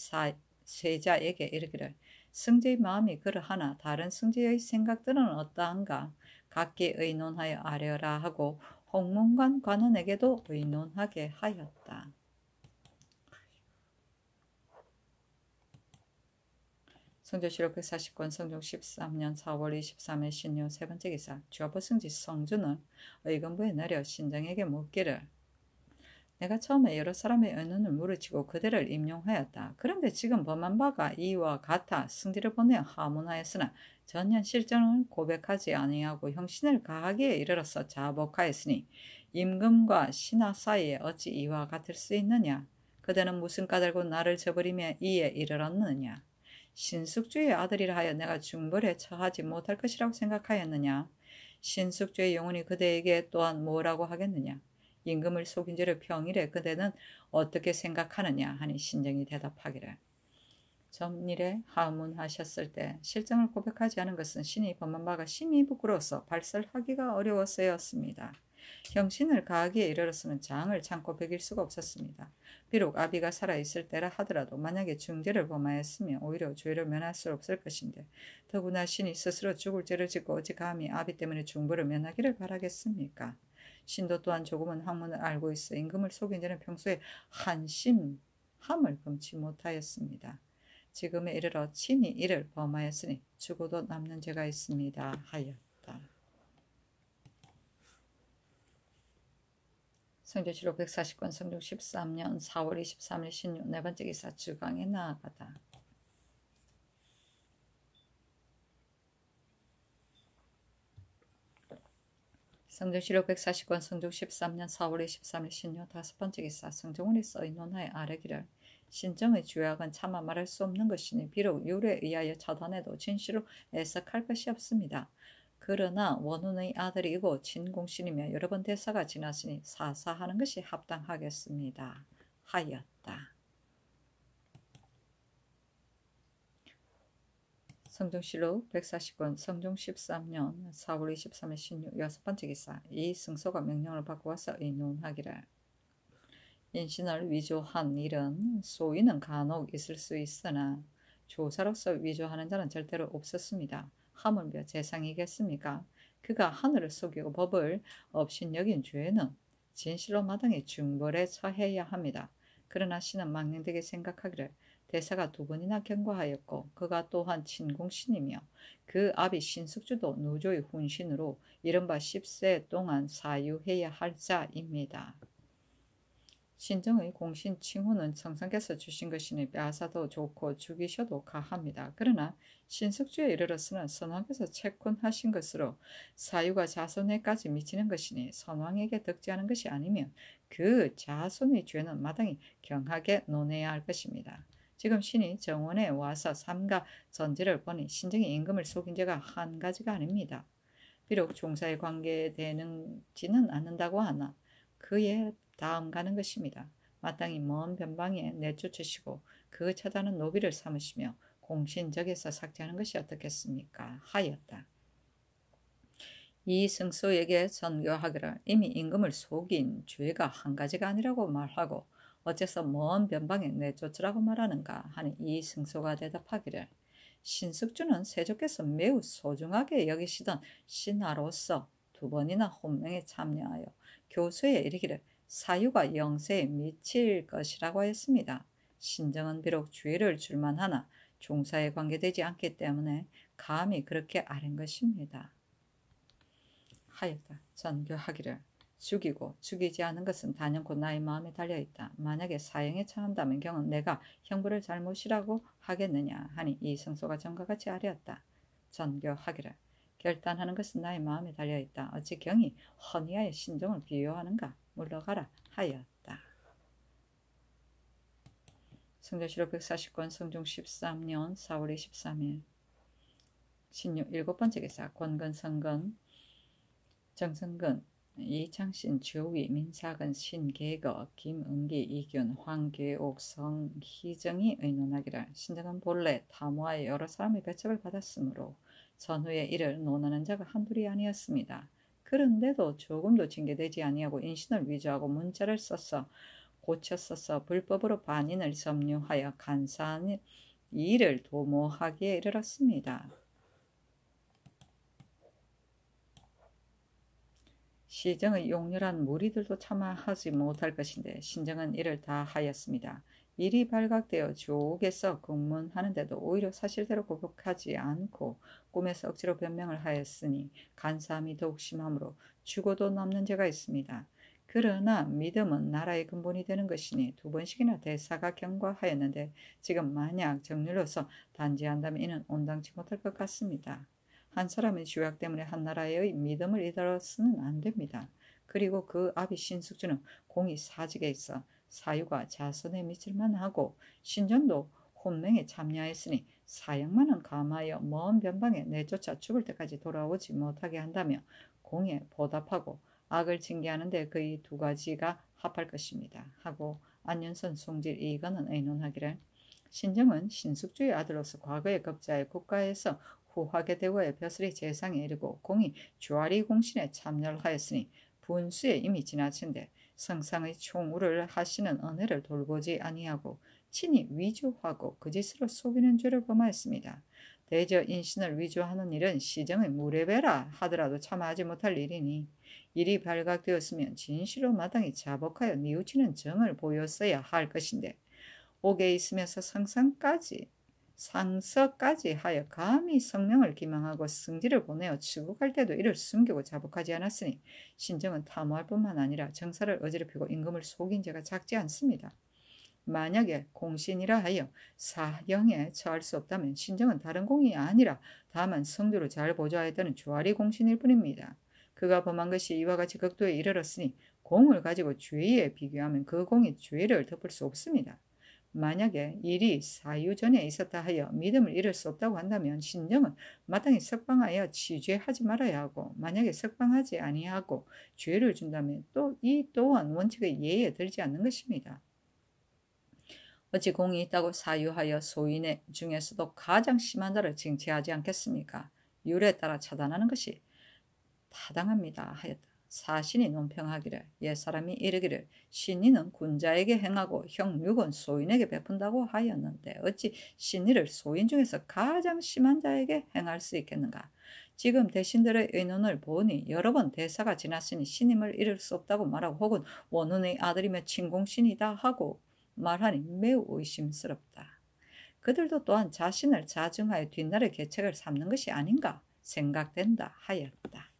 세자에게 이르기를 승제의 마음이 그러하나 다른 승제의 생각들은 어떠한가? 각기 의논하여 아뢰어라 하고 홍문관 관원에게도 의논하게 하였다. 성조실록 149권 성종 13년 4월 23일 신유 세 번째 기사 주어버승지 성주는 의금부에 내려 신정에게 묻기를 내가 처음에 여러 사람의 의논을 물으치고 그대를 임용하였다. 그런데 지금 범한 바가 이와 같아 승지를 보내어 하문하였으나 전혀 실정을 고백하지 아니하고 형신을 가하기에 이르러서 자복하였으니 임금과 신하 사이에 어찌 이와 같을 수 있느냐? 그대는 무슨 까닭으로 나를 저버리며 이에 이르렀느냐? 신숙주의 아들이라 하여 내가 중벌에 처하지 못할 것이라고 생각하였느냐? 신숙주의 영혼이 그대에게 또한 뭐라고 하겠느냐? 임금을 속인 죄를 평일에 그대는 어떻게 생각하느냐 하니 신정이 대답하기를 전일에 하문하셨을 때 실정을 고백하지 않은 것은 신이 범한 바가 심히 부끄러워서 발설하기가 어려웠어였습니다. 형신을 가하기에 이르렀으면 장을 참고 베길 수가 없었습니다. 비록 아비가 살아있을 때라 하더라도 만약에 중죄를 범하였으면 오히려 죄를 면할 수 없을 것인데 더구나 신이 스스로 죽을 죄를 짓고 어찌 감히 아비 때문에 중벌을 면하기를 바라겠습니까? 신도 또한 조금은 학문을 알고 있어 임금을 속인 자는 평소에 한심함을 금치 못하였습니다. 지금에 이르러 친히 이를 범하였으니 죽어도 남는 죄가 있습니다 하였다. 성조실록 140권 성종 13년 4월 23일 신유 네 번째 기사 주강에 나아가다. 성종실록 140권 성종 13년 4월 23일 신유 다섯 번째 기사 성종원이 써있노나에 아뢰기를 신정의 주약은 차마 말할 수 없는 것이니 비록 율에 의하여 처단해도 진실로 애석할 것이 없습니다. 그러나 원훈의 아들이고 진공신이며 여러 번 대사가 지났으니 사사하는 것이 합당하겠습니다. 하였다. 성종실록 140권 성종 13년 4월 23일 신유 여섯 번째 기사 이 승소가 명령을 받고 와서 의논하기를 인신을 위조한 일은 소위는 간혹 있을 수 있으나 조사로서 위조하는 자는 절대로 없었습니다. 하물며 재상이겠습니까? 그가 하늘을 속이고 법을 업신여긴 죄는 진실로 마땅히 중벌에 처해야 합니다. 그러나 신은 망령되게 생각하기를 대사가 두 번이나 경고하였고 그가 또한 친공신이며 그 아비 신숙주도 누조의 훈신으로 이른바 10세 동안 사유해야 할 자입니다. 신정의 공신 칭호는 성상께서 주신 것이니 빼앗아도 좋고 죽이셔도 가합니다. 그러나 신숙주에 이르러서는 선왕께서 채권하신 것으로 사유가 자손에까지 미치는 것이니 선왕에게 덕지하는 것이 아니면 그 자손의 죄는 마땅히 경하게 논해야 할 것입니다. 지금 신이 정원에 와서 삼가 전지를 보니 신정의 임금을 속인 죄가 한 가지가 아닙니다. 비록 종사에 관계되지는 않는다고 하나 그의 다음 가는 것입니다. 마땅히 먼 변방에 내쫓으시고 그 처자는 노비를 삼으시며 공신적에서 삭제하는 것이 어떻겠습니까? 하였다. 이 승소에게 전교하기를 이미 임금을 속인 죄가 한 가지가 아니라고 말하고 어째서 먼 변방에 내쫓으라고 말하는가 하니 이 승소가 대답하기를 신숙주는 세조께서 매우 소중하게 여기시던 신하로서 두 번이나 혼명에 참여하여 교수에 이르기를 사유가 영세에 미칠 것이라고 했습니다. 신정은 비록 주의를 줄만 하나 종사에 관계되지 않기 때문에 감히 그렇게 아랜 것입니다. 하였다. 전교하기를 죽이고 죽이지 않은 것은 단연코 나의 마음에 달려있다. 만약에 사형에 처한다면 경은 내가 형부를 잘못이라고 하겠느냐 하니 이 승소가 전과 같이 아뢰었다. 전교하기를 결단하는 것은 나의 마음에 달려있다. 어찌 경이 허니하여 신정을 비유하는가? 물러가라 하였다. 성조실록 140권 성종 13년 4월 23일 신유 일곱 번째 기사 권근성근 정성근 이창신 주위 민사근 신계거 김은기 이균 황계옥 성희정이 의논하기를 신정은 본래 탐호하여 여러 사람의 배척을 받았으므로 전후에 이를 논하는 자가 한둘이 아니었습니다. 그런데도 조금도 징계되지 아니하고 인신을 위조하고 문자를 써서 고쳐 불법으로 반인을 점유하여 간사한 일을 도모하기에 이르렀습니다. 시정의 용렬한 무리들도 차마 하지 못할 것인데 신정은 이를 다 하였습니다. 일이 발각되어 조옥에서 공문하는데도 오히려 사실대로 고백하지 않고 꿈에서 억지로 변명을 하였으니 간사함이 더욱 심하므로 죽어도 남는 죄가 있습니다. 그러나 믿음은 나라의 근본이 되는 것이니 두 번씩이나 대사가 경고하였는데 지금 만약 정률로서 단죄한다면 이는 온당치 못할 것 같습니다. 한 사람의 죄악 때문에 한 나라의 믿음을 잃어서는 안 됩니다. 그리고 그 아비 신숙주는 공이 사직에 있어 사유가 자손에 미칠만 하고 신전도 혼명에 참여했으니 사형만은 감하여 먼 변방에 내쫓아 죽을 때까지 돌아오지 못하게 한다며 공에 보답하고 악을 징계하는데 그의 두 가지가 합할 것입니다. 하고 안윤선 송질 이건은 의논하기를 신정은 신숙주의 아들로서 과거에 급자해 국가에서 후하게 대우해 벼슬이 재상에 이르고 공이 주아리 공신에 참여를 하였으니 분수에 이미 지나친데 성상의 총우를 하시는 은혜를 돌보지 아니하고 친히 위조하고 그 짓으로 속이는 죄를 범하였습니다. 대저 인신을 위조하는 일은 시정의 무례배라 하더라도 참아하지 못할 일이니 일이 발각되었으면 진실로 마땅히 자복하여 뉘우치는 정을 보였어야 할 것인데 옥에 있으면서 성상까지 상서까지 하여 감히 성명을 기망하고 승지를 보내어 추국할 때도 이를 숨기고 자복하지 않았으니 신정은 탐호할 뿐만 아니라 정사를 어지럽히고 임금을 속인 죄가 작지 않습니다. 만약에 공신이라 하여 사형에 처할 수 없다면 신정은 다른 공이 아니라 다만 성주를 잘 보좌하였다는 주아리 공신일 뿐입니다. 그가 범한 것이 이와 같이 극도에 이르렀으니 공을 가지고 죄에 비교하면 그 공이 죄를 덮을 수 없습니다. 만약에 일이 사유전에 있었다 하여 믿음을 잃을 수 없다고 한다면 신정은 마땅히 석방하여 취죄하지 말아야 하고, 만약에 석방하지 아니하고 죄를 준다면 또 이 또한 원칙의 예에 들지 않는 것입니다. 어찌 공이 있다고 사유하여 소인의 중에서도 가장 심한 자를 징치하지 않겠습니까? 율에 따라 처단하는 것이 타당합니다 하였다. 사신이 논평하기를 옛사람이 이르기를 신의는 군자에게 행하고 형육은 소인에게 베푼다고 하였는데 어찌 신의를 소인 중에서 가장 심한 자에게 행할 수 있겠는가? 지금 대신들의 의논을 보니 여러 번 대사가 지났으니 신임을 잃을 수 없다고 말하고 혹은 원훈의 아들이며 친공신이다 하고 말하니 매우 의심스럽다. 그들도 또한 자신을 자중하여 뒷날의 계책을 삼는 것이 아닌가 생각된다 하였다.